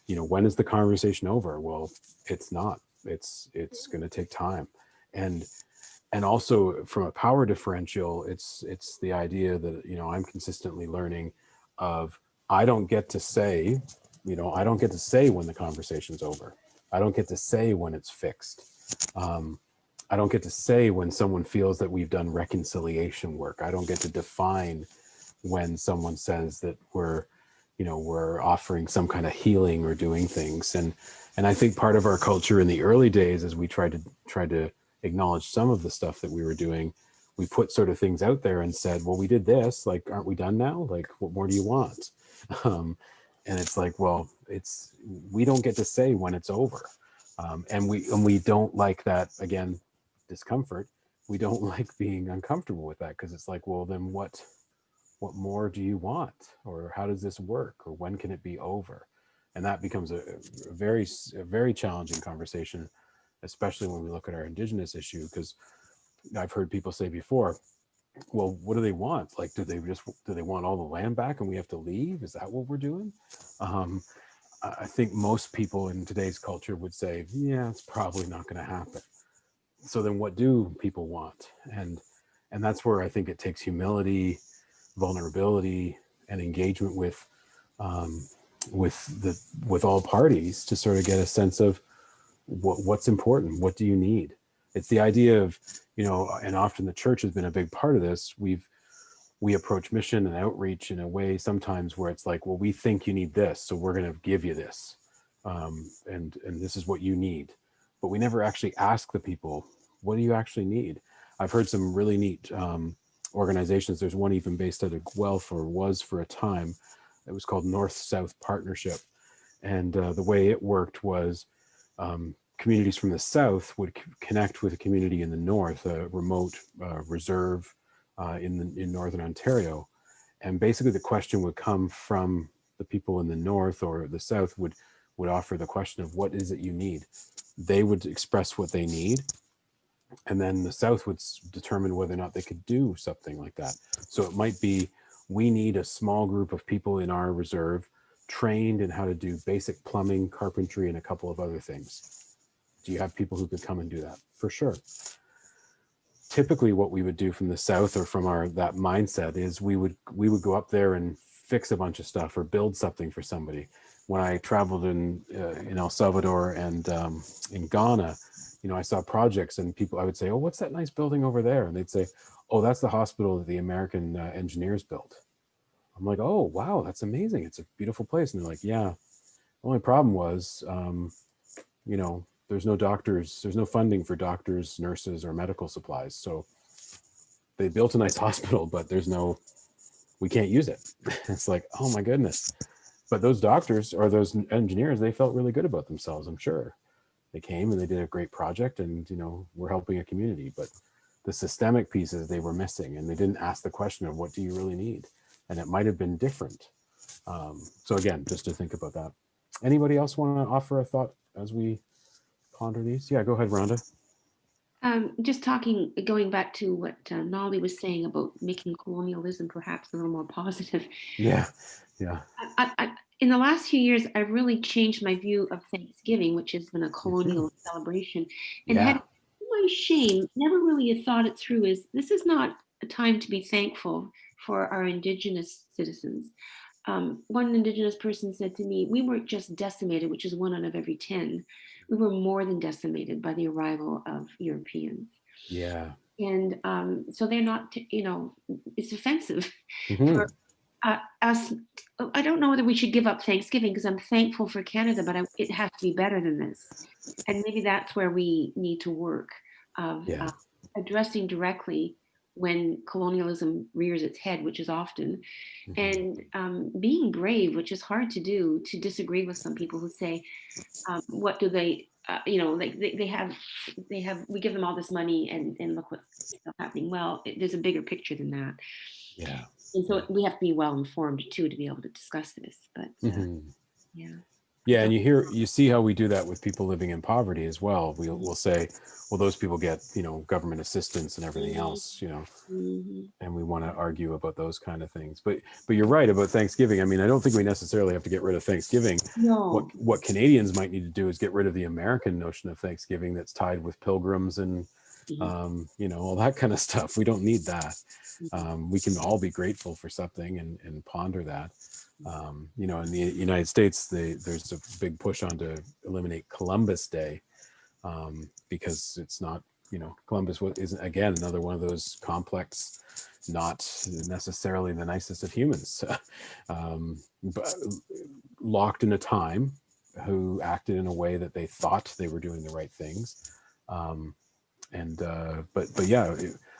when is the conversation over? Well, it's not. It's going to take time. And also from a power differential, it's the idea that, I'm consistently learning of, I don't get to say when the conversation's over. I don't get to say when it's fixed. I don't get to say when someone feels that we've done reconciliation work. I don't get to define when someone says that we're, we're offering some kind of healing or doing things. And I think part of our culture in the early days, as we tried to acknowledge some of the stuff that we were doing, we put sort of things out there and said, well, we did this, like, aren't we done now? Like, what more do you want? And it's like, well, we don't get to say when it's over. And we don't like that, again, discomfort. We don't like being uncomfortable with that, because it's like, well, then what more do you want? Or how does this work? Or when can it be over? And that becomes a very challenging conversation, especially when we look at our Indigenous issue, because I've heard people say before, well, what do they want? Like, do they want all the land back and we have to leave? Is that what we're doing? I think most people in today's culture would say, yeah, it's probably not going to happen. So then what do people want? And that's where I think it takes humility, vulnerability, and engagement with all parties to sort of get a sense of what's important. What do you need? It's the idea of, and often the church has been a big part of this. We approach mission and outreach in a way sometimes where it's like, well, we think you need this, so we're going to give you this, and this is what you need. But we never actually ask the people, what do you actually need? I've heard some really neat organizations. There's one even based out of Guelph, or was for a time. It was called North-South Partnership. And the way it worked was communities from the South would connect with a community in the North, a remote reserve in Northern Ontario. And basically the question would come from the people in the North, or the South would offer the question of, what is it you need? They would express what they need. And then the South would determine whether or not they could do something like that. So it might be, we need a small group of people in our reserve trained in how to do basic plumbing, carpentry, and a couple of other things. Do you have people who could come and do that? For sure. Typically what we would do from the South, or from that mindset, is we would go up there and fix a bunch of stuff or build something for somebody. When I traveled in El Salvador and in Ghana, I saw projects, and I would say, oh, what's that nice building over there? And they'd say, oh, that's the hospital that the American engineers built. I'm like, oh, wow, that's amazing. It's a beautiful place. And they're like, yeah, the only problem was, there's no doctors, there's no funding for doctors, nurses, or medical supplies. So they built a nice hospital, but we can't use it. It's like, oh my goodness. But those doctors, or those engineers, they felt really good about themselves, I'm sure. They came and they did a great project, and, we're helping a community. But the systemic pieces they were missing, and they didn't ask the question of, what do you really need? And it might have been different. So again, just to think about that. Anybody else want to offer a thought as we ponder these? Yeah, go ahead, Rhonda. Just going back to what Nolly was saying about making colonialism perhaps a little more positive. Yeah. In the last few years, I've really changed my view of Thanksgiving, which has been a colonial celebration, and had, to my shame, never really thought it through. This is not a time to be thankful for our Indigenous citizens. One Indigenous person said to me, we weren't just decimated, which is 1 out of every 10. We were more than decimated by the arrival of Europeans. Yeah. And so they're not, it's offensive for us. I don't know whether we should give up Thanksgiving, because I'm thankful for Canada, but it has to be better than this. And maybe that's where we need to work, of addressing directly when colonialism rears its head, which is often, and being brave, which is hard to do, to disagree with some people who say, what do they, they have, we give them all this money and look what's happening. Well, there's a bigger picture than that. Yeah. And so we have to be well informed too, to be able to discuss this, but yeah. Yeah, and you see how we do that with people living in poverty as well. We'll say, well, those people get, government assistance and everything else, and we want to argue about those kind of things. But you're right about Thanksgiving. I mean, I don't think we necessarily have to get rid of Thanksgiving. No. What Canadians might need to do is get rid of the American notion of Thanksgiving that's tied with pilgrims and, all that kind of stuff. We don't need that. We can all be grateful for something and ponder that. In the United States, there's a big push on to eliminate Columbus Day, because it's not, Columbus isn't, again, another one of those complex not necessarily the nicest of humans, but locked in a time, who acted in a way that they thought they were doing the right things. But yeah,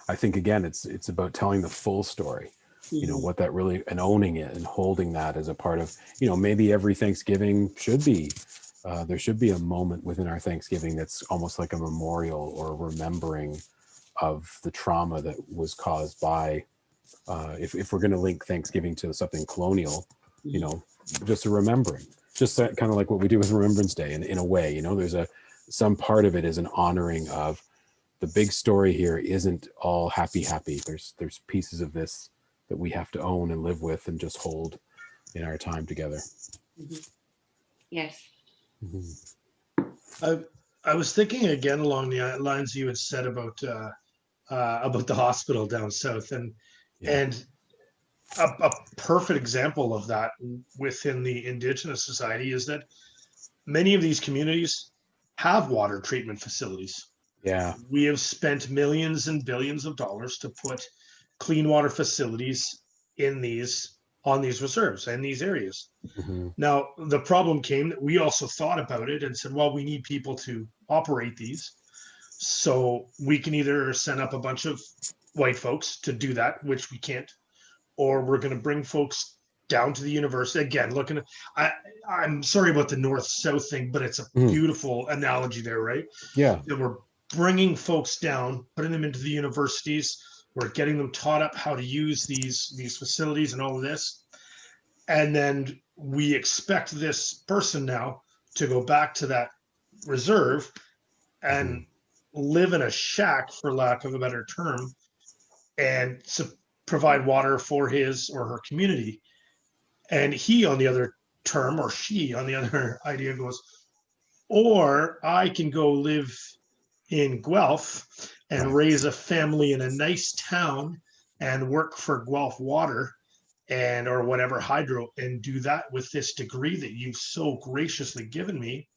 I think again, it's about telling the full story, you know, what that really, and owning it and holding that as a part of, you know, maybe every Thanksgiving should be, there should be a moment within our Thanksgiving that's almost like a memorial or a remembering of the trauma that was caused by, if we're going to link Thanksgiving to something colonial, you know, just a remembering, just that kind of like what we do with Remembrance Day. In a way, you know, there's some part of it is an honoring of the big story here isn't all happy. There's pieces of this that we have to own and live with and just hold in our time together. Yes. I was thinking again along the lines you had said about the hospital down south, and a perfect example of that within the Indigenous society is that many of these communities have water treatment facilities. Yeah. We have spent millions and billions of dollars to put clean water facilities on these reserves and these areas. Now, the problem came that we also thought about it and said, well, we need people to operate these. So we can either send up a bunch of white folks to do that, which we can't, or we're going to bring folks down to the university. Again, I'm sorry about the north-south thing, but it's a beautiful analogy there, right? Yeah. That we're bringing folks down, putting them into the universities. We're getting them taught up how to use these facilities and all of this. And then we expect this person now to go back to that reserve and live in a shack, for lack of a better term, and provide water for his or her community. And he, on the other term, or she, on the other idea, goes, or I can go live in Guelph and raise a family in a nice town and work for Guelph Water and or whatever hydro, and do that with this degree that you've so graciously given me.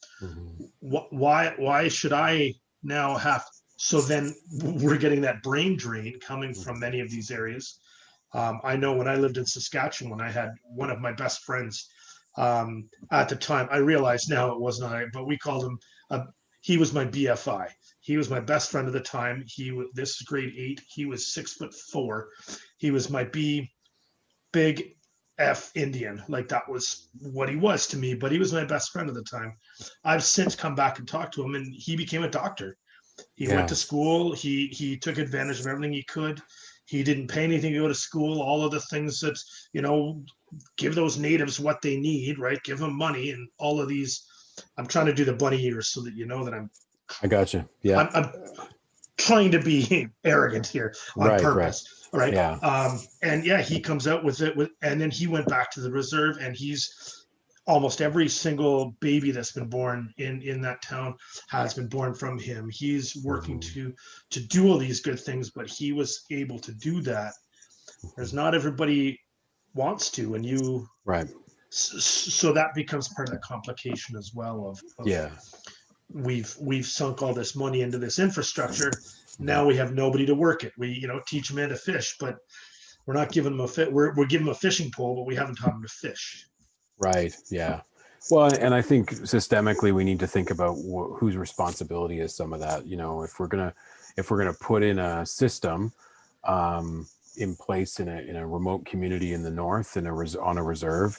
Why should I now have? So then we're getting that brain drain coming from many of these areas. I know when I lived in Saskatchewan, I had one of my best friends at the time. I realize now it was not, but we called him, he was my BFI. He was my best friend at the time. This is grade 8. He was 6'4". He was my big F Indian. Like, that was what he was to me, but he was my best friend at the time. I've since come back and talked to him, and he became a doctor. He went to school. He took advantage of everything he could. He didn't pay anything to go to school. All of the things that, you know, give those natives what they need, right? Give them money and all of these. I'm trying to do the bunny ears so that you know that I got you. Yeah. I'm trying to be arrogant here on purpose. Right. Yeah. And yeah, he comes out with it and then he went back to the reserve, and he's almost every single baby that's been born in that town has been born from him. He's working to do all these good things, but he was able to do that. There's not everybody wants to, and you so that becomes part of the complication as well of we've sunk all this money into this infrastructure. Now we have nobody to work it. We, you know, teach them how to fish, but we're not giving them we're giving them a fishing pole, but we haven't taught them to fish. Right. Yeah. Well, and I think systemically we need to think about whose responsibility is some of that. You know, if we're gonna put in a system in place in a remote community in the north on a reserve,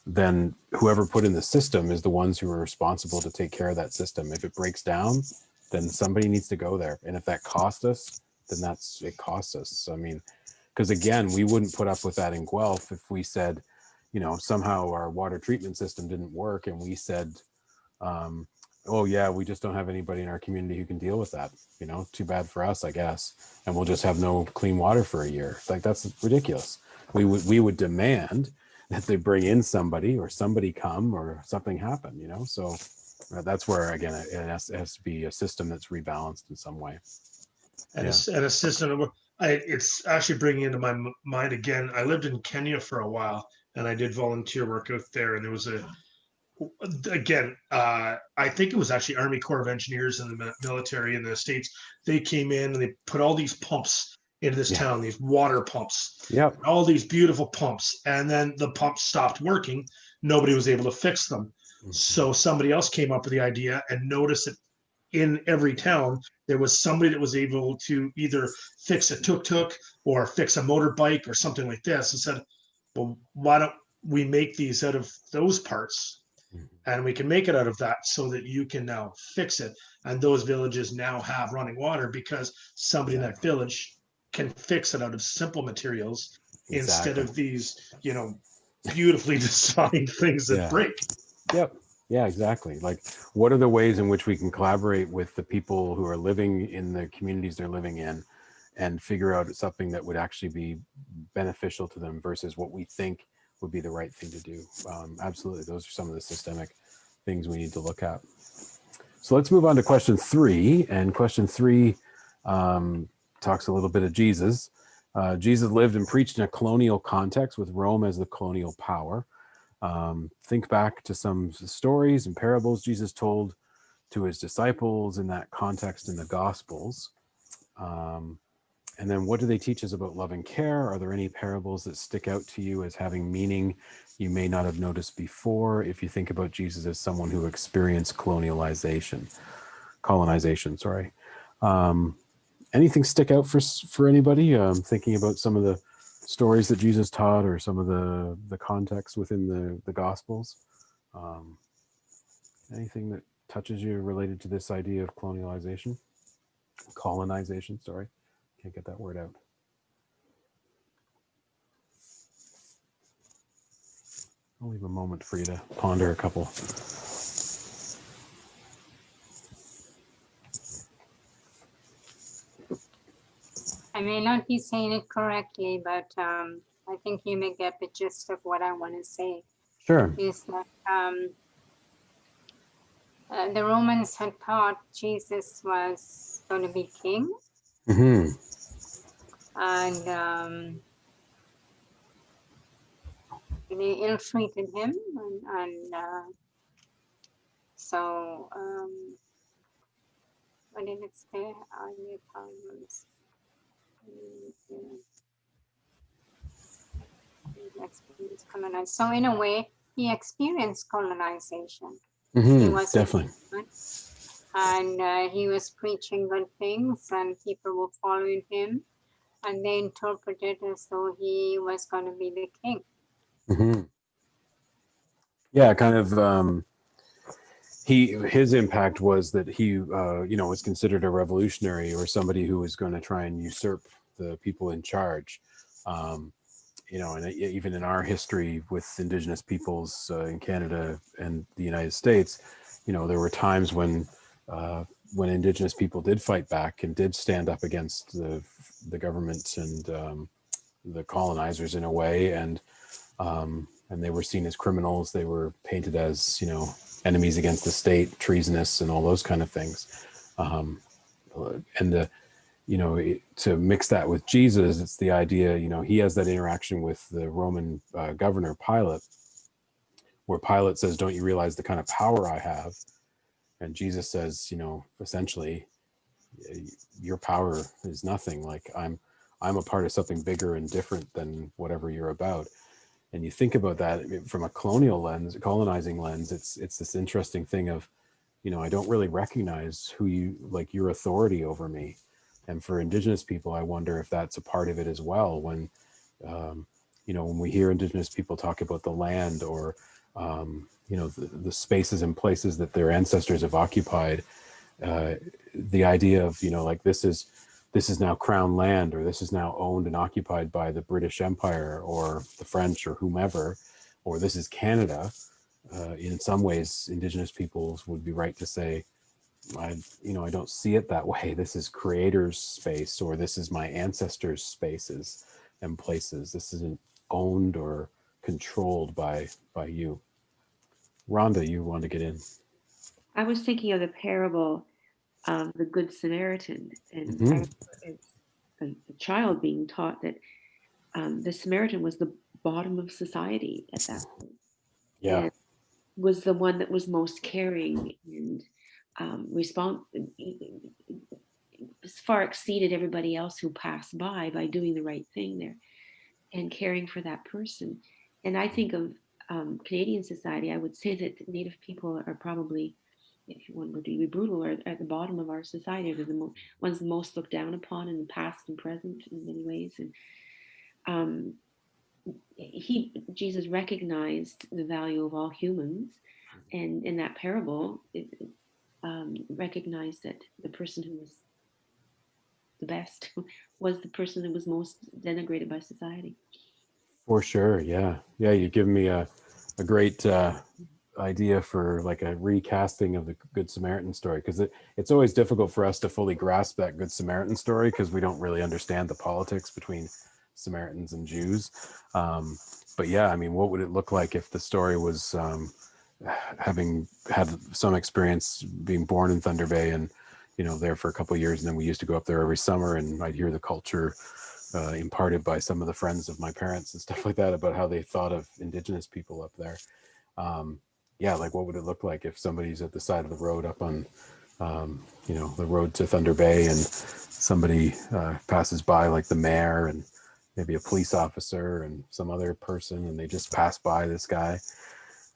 then whoever put in the system is the ones who are responsible to take care of that system. If it breaks down, then somebody needs to go there. And if that costs us, then it costs us. I mean, because again, we wouldn't put up with that in Guelph if we said, you know, somehow our water treatment system didn't work and we said, oh yeah, we just don't have anybody in our community who can deal with that. You know, too bad for us, I guess. And we'll just have no clean water for a year. Like, that's ridiculous. We would demand that they bring in somebody or somebody come or something happen, you know? So that's where, again, it has to be a system that's rebalanced in some way. And a system, it's actually bringing into my mind again, I lived in Kenya for a while and I did volunteer work out there. And there was I think it was actually Army Corps of Engineers and the military in the States. They came in and they put all these pumps into this town, these water pumps, Yep. all these beautiful pumps. And then the pumps stopped working. Nobody was able to fix them. So somebody else came up with the idea and noticed that in every town, there was somebody that was able to either fix a tuk-tuk or fix a motorbike or something like this, and said, well, why don't we make these out of those parts? And we can make it out of that so that you can now fix it. And those villages now have running water because somebody in that village can fix it out of simple materials instead of these, beautifully designed things that break. Yep. Yeah, exactly. Like, what are the ways in which we can collaborate with the people who are living in the communities they're living in and figure out something that would actually be beneficial to them versus what we think would be the right thing to do. Absolutely. Those are some of the systemic things we need to look at. So let's move on to question 3. And question 3 talks a little bit of Jesus. Jesus lived and preached in a colonial context with Rome as the colonial power. Think back to some stories and parables Jesus told to his disciples in that context in the Gospels. And then what do they teach us about love and care? Are there any parables that stick out to you as having meaning you may not have noticed before if you think about Jesus as someone who experienced colonization, sorry. Anything stick out for anybody? Thinking about some of the stories that Jesus taught or some of the context within the Gospels. Anything that touches you related to this idea of colonization, sorry. Can't get that word out. I'll leave a moment for you to ponder a couple. I may not be saying it correctly, but I think you may get the gist of what I want to say. Sure. Is that the Romans had thought Jesus was going to be king. Mm-hmm. And they ill-treated him, and so what did it say? Problems. So in a way, he experienced colonization. Mm-hmm. He was Definitely. And he was preaching good things, and people were following him, and they interpreted as though he was going to be the king. Mm-hmm. Yeah, kind of. His impact was that he, was considered a revolutionary or somebody who was going to try and usurp the people in charge. And even in our history with Indigenous peoples in Canada and the United States, there were times when Indigenous people did fight back and did stand up against the government and the colonizers in a way, and they were seen as criminals. They were painted as, enemies against the state, treasonous, and all those kind of things. To mix that with Jesus, it's the idea, he has that interaction with the Roman governor Pilate, where Pilate says, "Don't you realize the kind of power I have?" And Jesus says, essentially, your power is nothing. Like I'm a part of something bigger and different than whatever you're about. And you think about that from a colonizing lens, it's this interesting thing of, I don't really recognize your authority over me. And for Indigenous people, I wonder if that's a part of it as well. When, when we hear Indigenous people talk about the land or, the spaces and places that their ancestors have occupied, the idea of, this is now crown land, or this is now owned and occupied by the British Empire or the French or whomever, or this is Canada. In some ways, Indigenous peoples would be right to say, I don't see it that way. This is creator's space, or this is my ancestors' spaces and places. This isn't owned or controlled by you. Rhonda, you want to get in? I was thinking of the parable of the Good Samaritan, and Mm-hmm. I remember as a child being taught that the Samaritan was the bottom of society at that point. Yeah. And was the one that was most caring and far exceeded everybody else who passed by doing the right thing there and caring for that person. And I think of Canadian society, I would say that Native people are probably, if one were to be brutal, are at the bottom of our society. They're the ones most looked down upon in the past and present in many ways. And Jesus recognized the value of all humans, and in that parable, recognized that the person who was the best was the person that was most denigrated by society. For sure, yeah. You've given me a great idea for like a recasting of the Good Samaritan story, because it's always difficult for us to fully grasp that Good Samaritan story because we don't really understand the politics between Samaritans and Jews. But yeah, I mean, what would it look like if the story was having had some experience being born in Thunder Bay and, you know, there for a couple of years, and then we used to go up there every summer, and I'd hear the culture imparted by some of the friends of my parents and stuff like that about how they thought of Indigenous people up there. Yeah, like what would it look like if somebody's at the side of the road up on, you know, the road to Thunder Bay, and somebody passes by, like the mayor and maybe a police officer and some other person, and they just pass by this guy.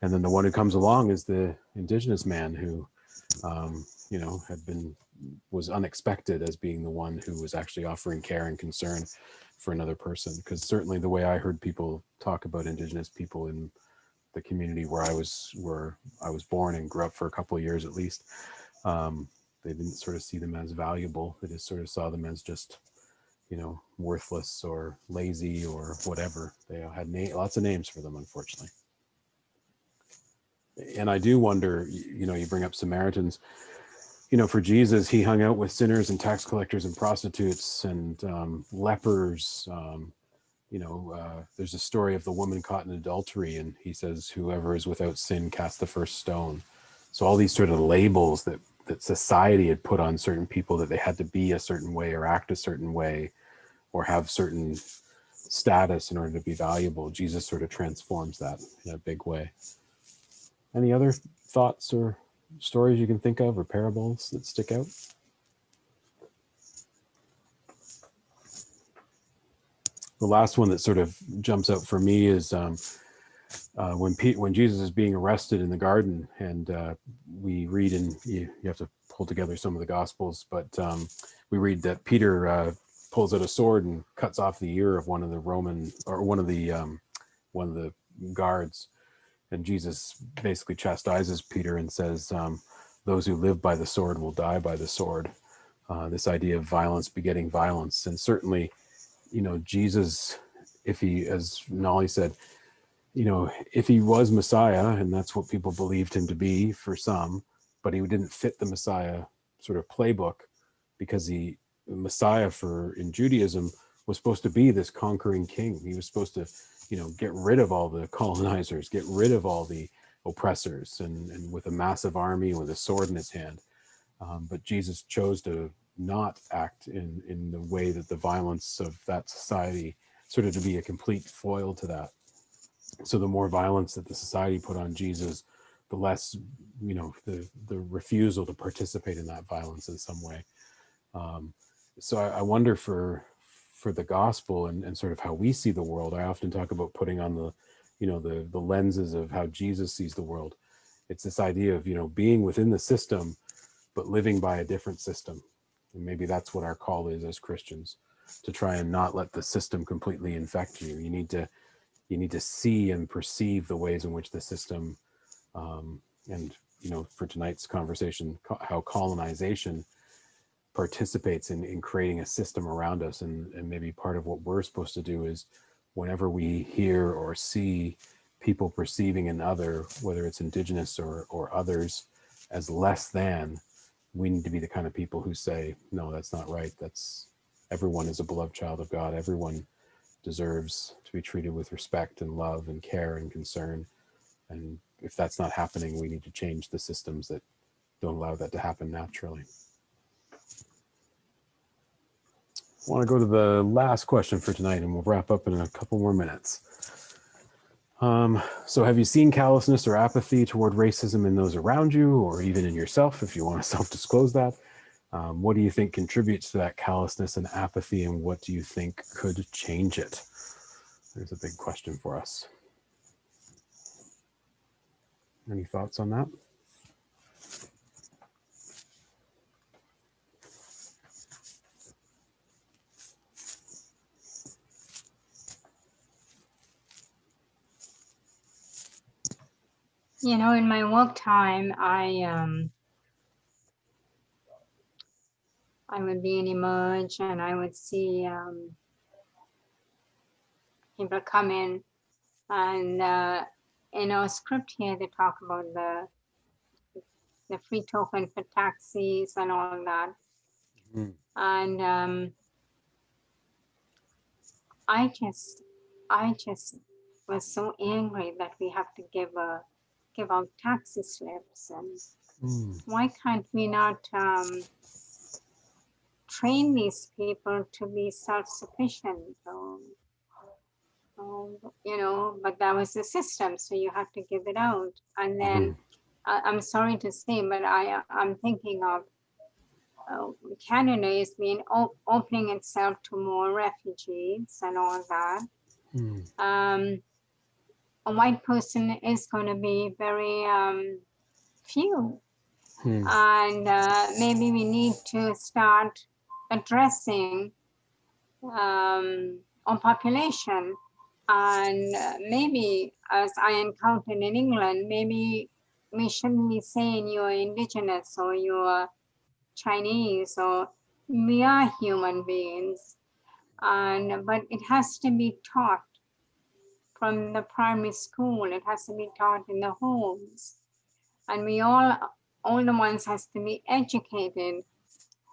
And then the one who comes along is the Indigenous man who, you know, was unexpected as being the one who was actually offering care and concern for another person. Because certainly the way I heard people talk about Indigenous people in the community where I was born and grew up for a couple of years at least, they didn't sort of see them as valuable. They just sort of saw them as just, you know, worthless or lazy or whatever. They had lots of names for them, unfortunately. And I do wonder, you know, you bring up Samaritans, you know, for Jesus, he hung out with sinners and tax collectors and prostitutes and lepers. You know, there's a story of the woman caught in adultery, and he says, whoever is without sin, cast the first stone. So all these sort of labels that society had put on certain people, that they had to be a certain way or act a certain way or have certain status in order to be valuable, Jesus sort of transforms that in a big way. Any other thoughts or stories you can think of, or parables that stick out? The last one that sort of jumps out for me is when Jesus is being arrested in the garden, and we read, and you have to pull together some of the Gospels, but we read that Peter pulls out a sword and cuts off the ear of one of the one of the guards. And Jesus basically chastises Peter and says, those who live by the sword will die by the sword. This idea of violence begetting violence. And certainly, you know, Jesus, if he, as Nolly said, you know, if he was Messiah, and that's what people believed him to be for some, but he didn't fit the Messiah sort of playbook, because the Messiah in Judaism was supposed to be this conquering king. He was supposed to, you know, get rid of all the colonizers, get rid of all the oppressors, and with a massive army, with a sword in his hand. But Jesus chose to not act in the way that the violence of that society, sort of to be a complete foil to that. So the more violence that the society put on Jesus, the less, you know, the refusal to participate in that violence in some way. So I wonder for the gospel and sort of how we see the world. I often talk about putting on the lenses of how Jesus sees the world. It's this idea of, you know, being within the system, but living by a different system. And maybe that's what our call is as Christians, to try and not let the system completely infect you. You need to see and perceive the ways in which the system, and, you know, for tonight's conversation, how colonization participates in creating a system around us. And maybe part of what we're supposed to do is, whenever we hear or see people perceiving another, whether it's Indigenous or others, as less than, we need to be the kind of people who say, no, that's not right. Everyone is a beloved child of God. Everyone deserves to be treated with respect and love and care and concern. And if that's not happening, we need to change the systems that don't allow that to happen naturally. I want to go to the last question for tonight, and we'll wrap up in a couple more minutes. So have you seen callousness or apathy toward racism in those around you, or even in yourself, if you want to self-disclose that? What do you think contributes to that callousness and apathy, and what do you think could change it? There's a big question for us. Any thoughts on that? You know, in my work time, I would be in Emerge, and I would see people come in, and in our script here, they talk about the free token for taxis and all that. Mm. And I just was so angry that we have to give out taxi slips, and why can't we not train these people to be self-sufficient? You know, but that was the system, so you have to give it out. And then I'm sorry to say, but I'm thinking of Canada is being opening itself to more refugees and all that. A white person is going to be very few. And maybe we need to start addressing our population. And maybe, as I encountered in England, maybe we shouldn't be saying you're Indigenous or you're Chinese, or we are human beings. But it has to be taught from the primary school. It has to be taught in the homes. And we all the ones has to be educated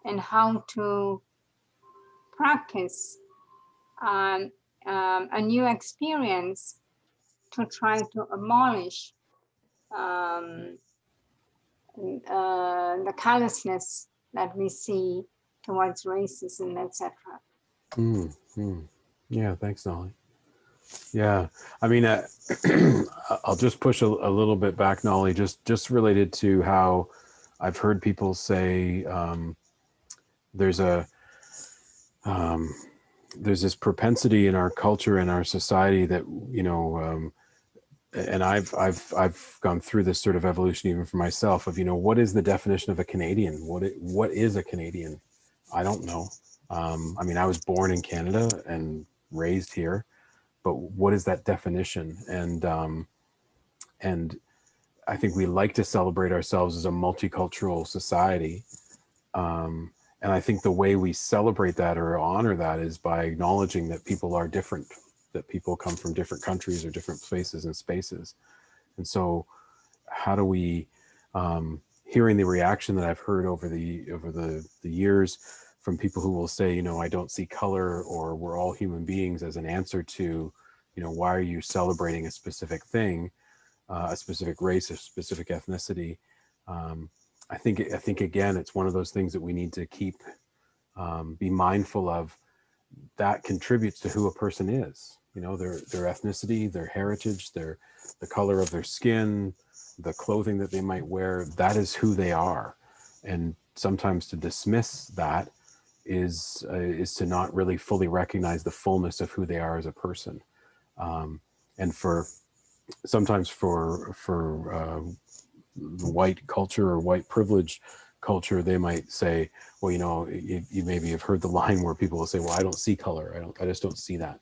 in how to practice a new experience to try to abolish the callousness that we see towards racism, etc. Yeah, thanks, Nolly. Yeah, I mean, I'll just push a little bit back, Nolly, just related to how I've heard people say there's this propensity in our culture and our society that, you know, and I've gone through this sort of evolution even for myself of, you know, what is the definition of a Canadian? What is a Canadian? I don't know. I mean, I was born in Canada and raised here, but what is that definition? And I think we like to celebrate ourselves as a multicultural society. And I think the way we celebrate that or honor that is by acknowledging that people are different, that people come from different countries or different places and spaces. And so how do we, hearing the reaction that I've heard over the years from people who will say, you know, I don't see color, or we're all human beings, as an answer to, you know, why are you celebrating a specific thing, a specific race, a specific ethnicity? I think again, it's one of those things that we need to keep, be mindful of. That contributes to who a person is, you know, their ethnicity, their heritage, the color of their skin, the clothing that they might wear. That is who they are. And sometimes to dismiss that is to not really fully recognize the fullness of who they are as a person. And sometimes for white culture or white privilege culture, they might say, well, you know, you maybe have heard the line where people will say, well, I don't see color. I just don't see that.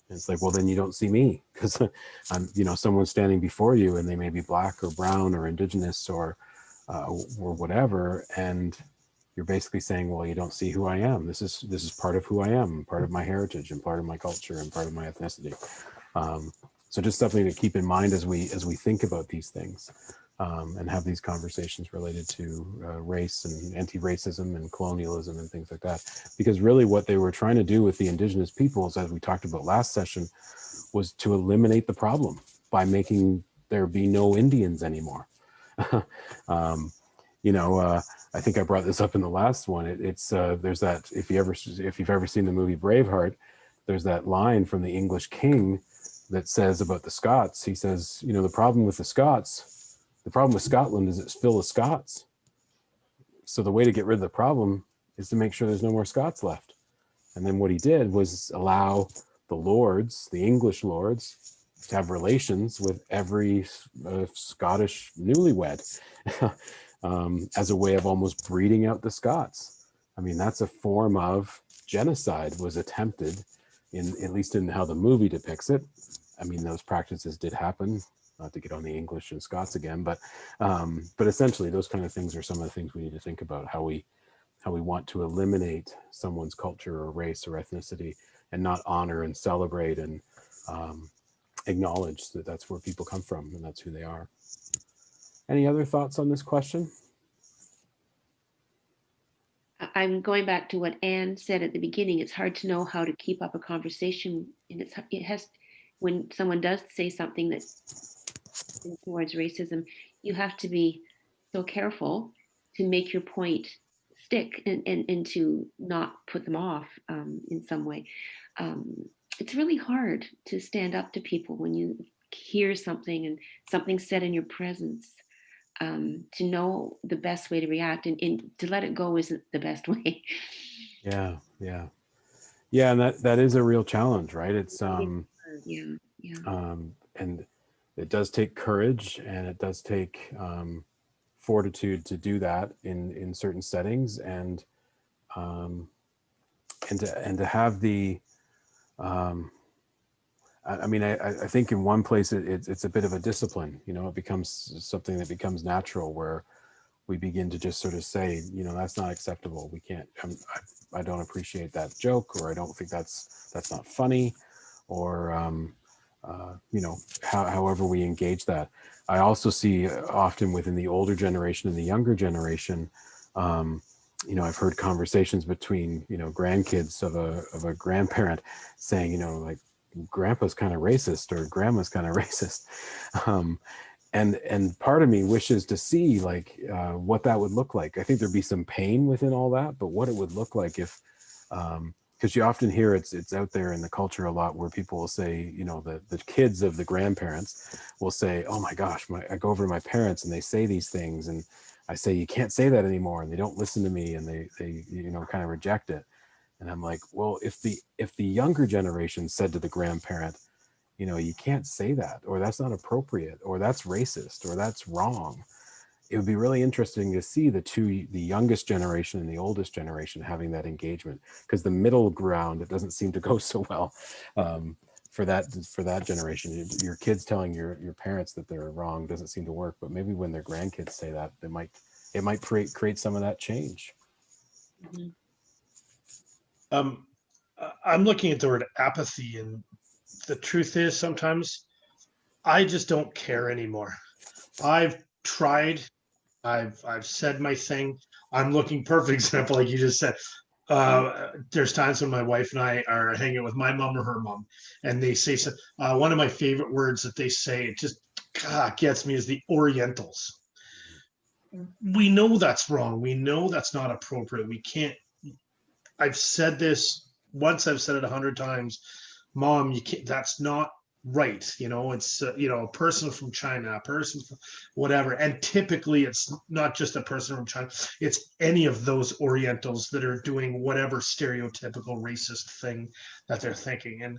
And it's like, well, then you don't see me, because I'm, you know, someone standing before you and they may be black or brown or Indigenous or whatever. And you're basically saying, well, you don't see who I am. This is part of who I am, part of my heritage and part of my culture and part of my ethnicity. So just something to keep in mind as we think about these things. And have these conversations related to race and anti-racism and colonialism and things like that. Because really what they were trying to do with the Indigenous peoples, as we talked about last session, was to eliminate the problem by making there be no Indians anymore. You know, I think I brought this up in the last one. It's there's that, if you've ever seen the movie Braveheart, there's that line from the English king that says about the Scots. He says, you know, the problem with Scotland is it's full of Scots. So the way to get rid of the problem is to make sure there's no more Scots left. And then what he did was allow the lords, the English lords, to have relations with every Scottish newlywed as a way of almost breeding out the Scots. I mean, that's a form of genocide was attempted, at least in how the movie depicts it. I mean, those practices did happen, not to get on the English and Scots again, but essentially those kind of things are some of the things we need to think about, how we want to eliminate someone's culture or race or ethnicity and not honor and celebrate and acknowledge that that's where people come from and that's who they are. Any other thoughts on this question? I'm going back to what Anne said at the beginning. It's hard to know how to keep up a conversation, and it has, when someone does say something that's towards racism, you have to be so careful to make your point stick and to not put them off in some way. It's really hard to stand up to people when you hear something and something said in your presence. To know the best way to react and to let it go isn't the best way. Yeah. And that is a real challenge, right? It's and it does take courage and it does take fortitude to do that in certain settings and to have the I mean, I think in one place it's a bit of a discipline, you know, it becomes something that becomes natural where we begin to just sort of say, you know, that's not acceptable. We can't, I don't appreciate that joke, or I don't think that's not funny, or, you know, however we engage that. I also see often within the older generation and the younger generation, you know, I've heard conversations between, you know, grandkids of a grandparent saying, you know, like, grandpa's kind of racist or grandma's kind of racist. And part of me wishes to see like what that would look like. I think there'd be some pain within all that, but what it would look like if, because you often hear it's out there in the culture a lot where people will say, you know, the kids of the grandparents will say, oh my gosh, I go over to my parents and they say these things and I say, you can't say that anymore. And they don't listen to me and they you know, kind of reject it. And I'm like, well, if the younger generation said to the grandparent, you know, you can't say that, or that's not appropriate, or that's racist, or that's wrong, it would be really interesting to see the youngest generation and the oldest generation having that engagement, because the middle ground, it doesn't seem to go so well for that generation. Your kids telling your parents that they're wrong doesn't seem to work, but maybe when their grandkids say that, it might create some of that change. Mm-hmm. I'm looking at the word apathy, and the truth is sometimes I just don't care anymore. I've tried. I've said my thing. I'm looking, perfect example, like you just said. There's times when my wife and I are hanging with my mom or her mom, and they say one of my favorite words that they say, it just gets me, is the Orientals. We know that's wrong. We know that's not appropriate. We can't. I've said this once, I've said it 100 times. Mom, you can't, that's not right. You know, it's, you know, a person from China, a person from whatever. And typically it's not just a person from China, it's any of those Orientals that are doing whatever stereotypical racist thing that they're thinking. And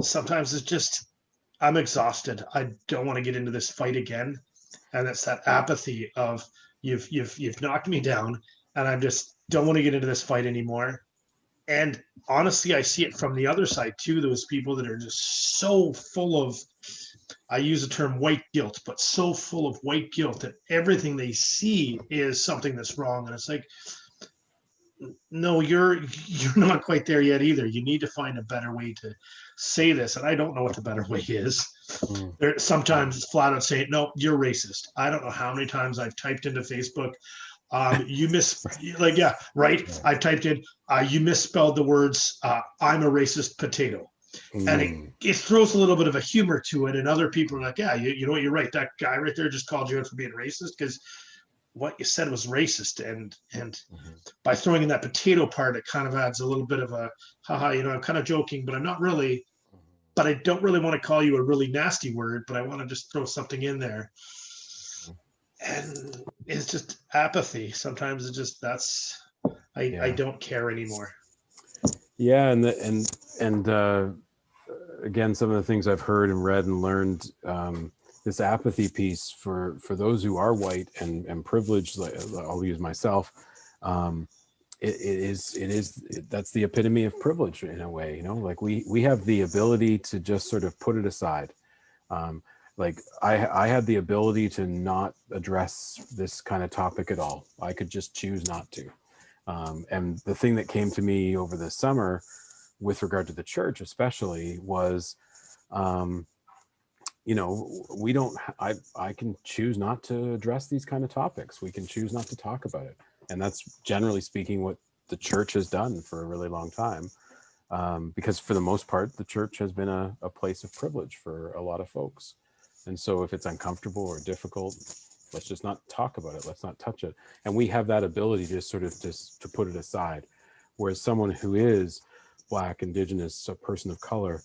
sometimes it's just, I'm exhausted. I don't want to get into this fight again. And it's that apathy of you've knocked me down and I just don't want to get into this fight anymore. And honestly, I see it from the other side too. Those people that are just so full of, I use the term white guilt, but so full of white guilt that everything they see is something that's wrong. And it's like, no, you're not quite there yet either. You need to find a better way to say this. And I don't know what the better way is. Sometimes it's flat out saying, no, you're racist. I don't know how many times I've typed into Facebook, you like, yeah, right. I typed in, you misspelled the words, I'm a racist potato. And it throws a little bit of a humor to it. And other people are like, yeah, you know what, you're right. That guy right there just called you out for being racist because what you said was racist. And by throwing in that potato part, it kind of adds a little bit of a, haha, you know, I'm kind of joking, but I'm not really, but I don't really want to call you a really nasty word, but I want to just throw something in there. and it's just apathy. Sometimes it's just, I don't care anymore. Yeah, and again, some of the things I've heard and read and learned, this apathy piece for those who are white and privileged, like I'll use myself, that's the epitome of privilege in a way, you know, like we have the ability to just sort of put it aside. Like I had the ability to not address this kind of topic at all. I could just choose not to. And the thing that came to me over the summer with regard to the church especially was, you know, I can choose not to address these kind of topics. We can choose not to talk about it. And that's generally speaking what the church has done for a really long time. Because for the most part, the church has been a place of privilege for a lot of folks. And so if it's uncomfortable or difficult, let's just not talk about it. Let's not touch it. And we have that ability to sort of just to put it aside. Whereas someone who is Black, Indigenous, a person of color,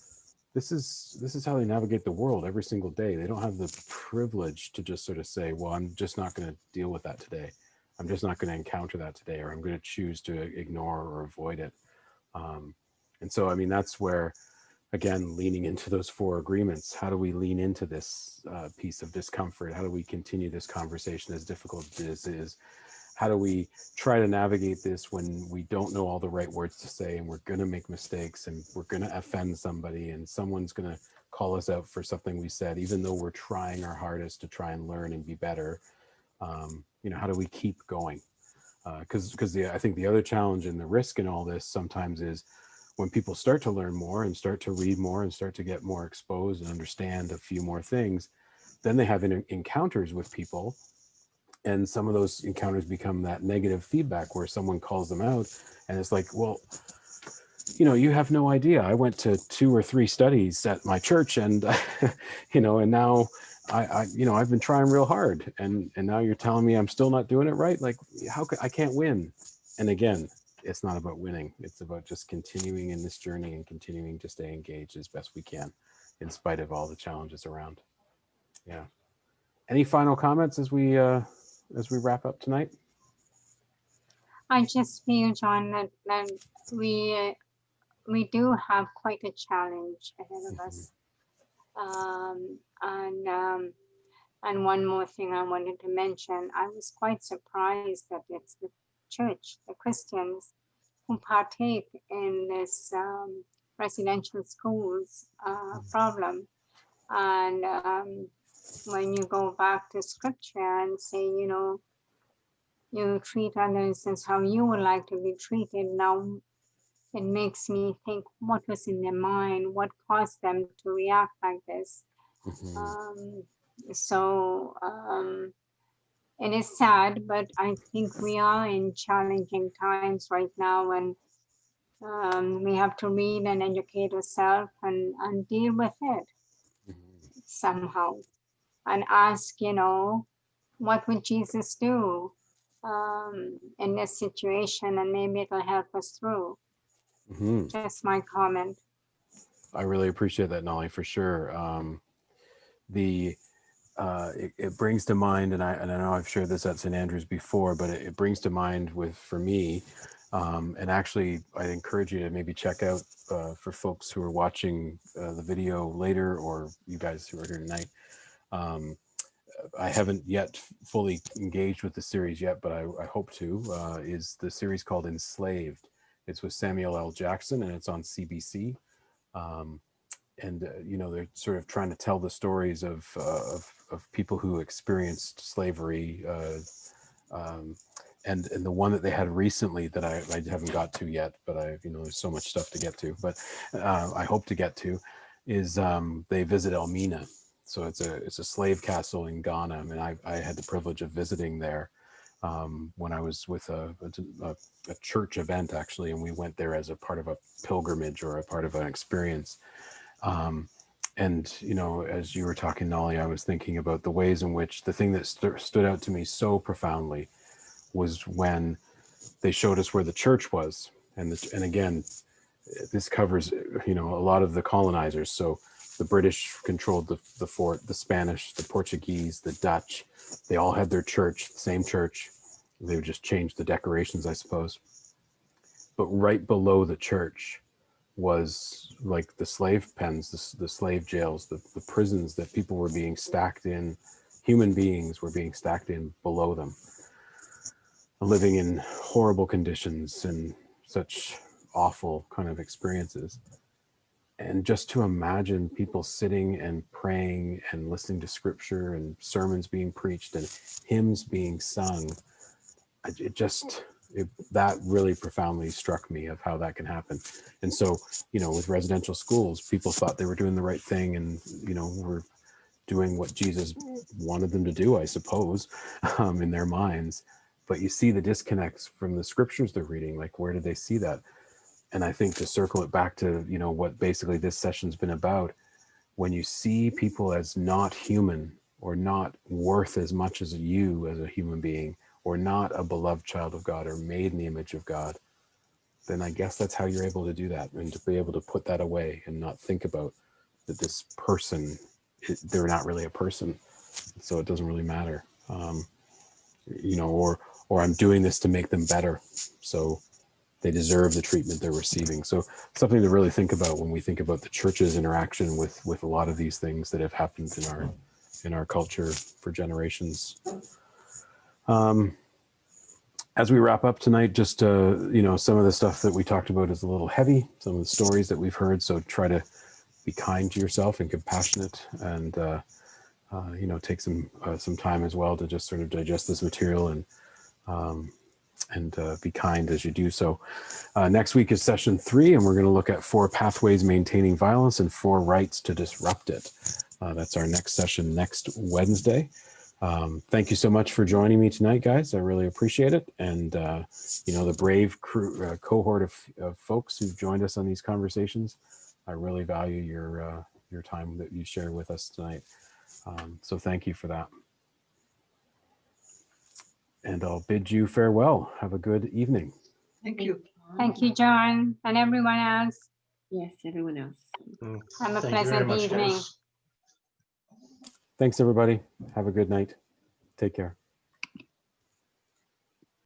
this is how they navigate the world every single day. They don't have the privilege to just sort of say, well, I'm just not going to deal with that today. I'm just not going to encounter that today, or I'm going to choose to ignore or avoid it. And so, I mean, that's where, again, leaning into those 4 agreements, how do we lean into this piece of discomfort? How do we continue this conversation as difficult as this is? How do we try to navigate this when we don't know all the right words to say, and we're going to make mistakes, and we're going to offend somebody, and someone's going to call us out for something we said, even though we're trying our hardest to try and learn and be better? You know, how do we keep going? Because I think the other challenge and the risk in all this sometimes is when people start to learn more and start to read more and start to get more exposed and understand a few more things, then they have encounters with people. And some of those encounters become that negative feedback where someone calls them out and it's like, well, you know, you have no idea. I went to 2 or 3 studies at my church and, you know, and now you know, I've been trying real hard and now you're telling me I'm still not doing it right. Like, how could I can't win? And again, it's not about winning. It's about just continuing in this journey and continuing to stay engaged as best we can in spite of all the challenges around. Yeah. Any final comments as we wrap up tonight? I just feel, John, that we do have quite a challenge ahead of us. And one more thing I wanted to mention, I was quite surprised that it's the church, the Christians, who partake in this residential schools problem. And when you go back to scripture and say, you know, you treat others as how you would like to be treated, now it makes me think what was in their mind, what caused them to react like this. So it is sad, but I think we are in challenging times right now, and we have to read and educate ourselves and deal with it somehow, and ask, you know, what would Jesus do in this situation, and maybe it'll help us through. Just my comment. I really appreciate that, Nolly, for sure. It brings to mind, and I know I've shared this at St. Andrews before, but it brings to mind for me, and actually I'd encourage you to maybe check out for folks who are watching the video later, or you guys who are here tonight. I haven't yet fully engaged with the series yet, but I hope to, is the series called Enslaved. It's with Samuel L. Jackson and it's on CBC. You know, they're sort of trying to tell the stories of people who experienced slavery, and the one that they had recently that I haven't got to yet, but you know, there's so much stuff to get to, but I hope to get to, is they visit Elmina. So it's a slave castle in Ghana, and I had the privilege of visiting there when I was with a church event, actually, and we went there as a part of a pilgrimage or a part of an experience. And, you know, as you were talking, Nolly, I was thinking about the ways in which the thing that stood out to me so profoundly was when they showed us where the church was. And again, this covers, you know, a lot of the colonizers. So The British controlled the fort, the Spanish, the Portuguese, the Dutch. They all had their church, the same church. They would just change the decorations, I suppose. But right below the church was like the slave pens, the slave jails, the prisons that people were being stacked in, human beings were being stacked in below them, living in horrible conditions and such awful kind of experiences. And just to imagine people sitting and praying and listening to scripture and sermons being preached and hymns being sung, that really profoundly struck me of how that can happen. And so, you know, with residential schools, people thought they were doing the right thing and, you know, were doing what Jesus wanted them to do, I suppose, in their minds. But you see the disconnects from the scriptures they're reading. Like, where did they see that? And I think to circle it back to, you know, what basically this session's been about, when you see people as not human or not worth as much as you as a human being, or not a beloved child of God or made in the image of God, then I guess that's how you're able to do that, and to be able to put that away and not think about that this person, they're not really a person, so it doesn't really matter. You know, or I'm doing this to make them better, so they deserve the treatment they're receiving. So something to really think about when we think about the church's interaction with a lot of these things that have happened in our culture for generations. As we wrap up tonight, just you know, some of the stuff that we talked about is a little heavy, some of the stories that we've heard, so try to be kind to yourself and compassionate, and you know, take some time as well to just sort of digest this material and be kind as you do so. Next week is session 3, and we're going to look at 4 pathways maintaining violence and 4 rights to disrupt it. That's our next session next Wednesday. Thank you so much for joining me tonight, guys. I really appreciate it. And you know, the brave crew, cohort of folks who've joined us on these conversations, I really value your time that you shared with us tonight. So thank you for that. And I'll bid you farewell. Have a good evening. Thank you. Thank you, John, and everyone else. Yes, everyone else. Have a Thank you very pleasant much, evening. guys. Thanks, everybody. Have a good night. Take care.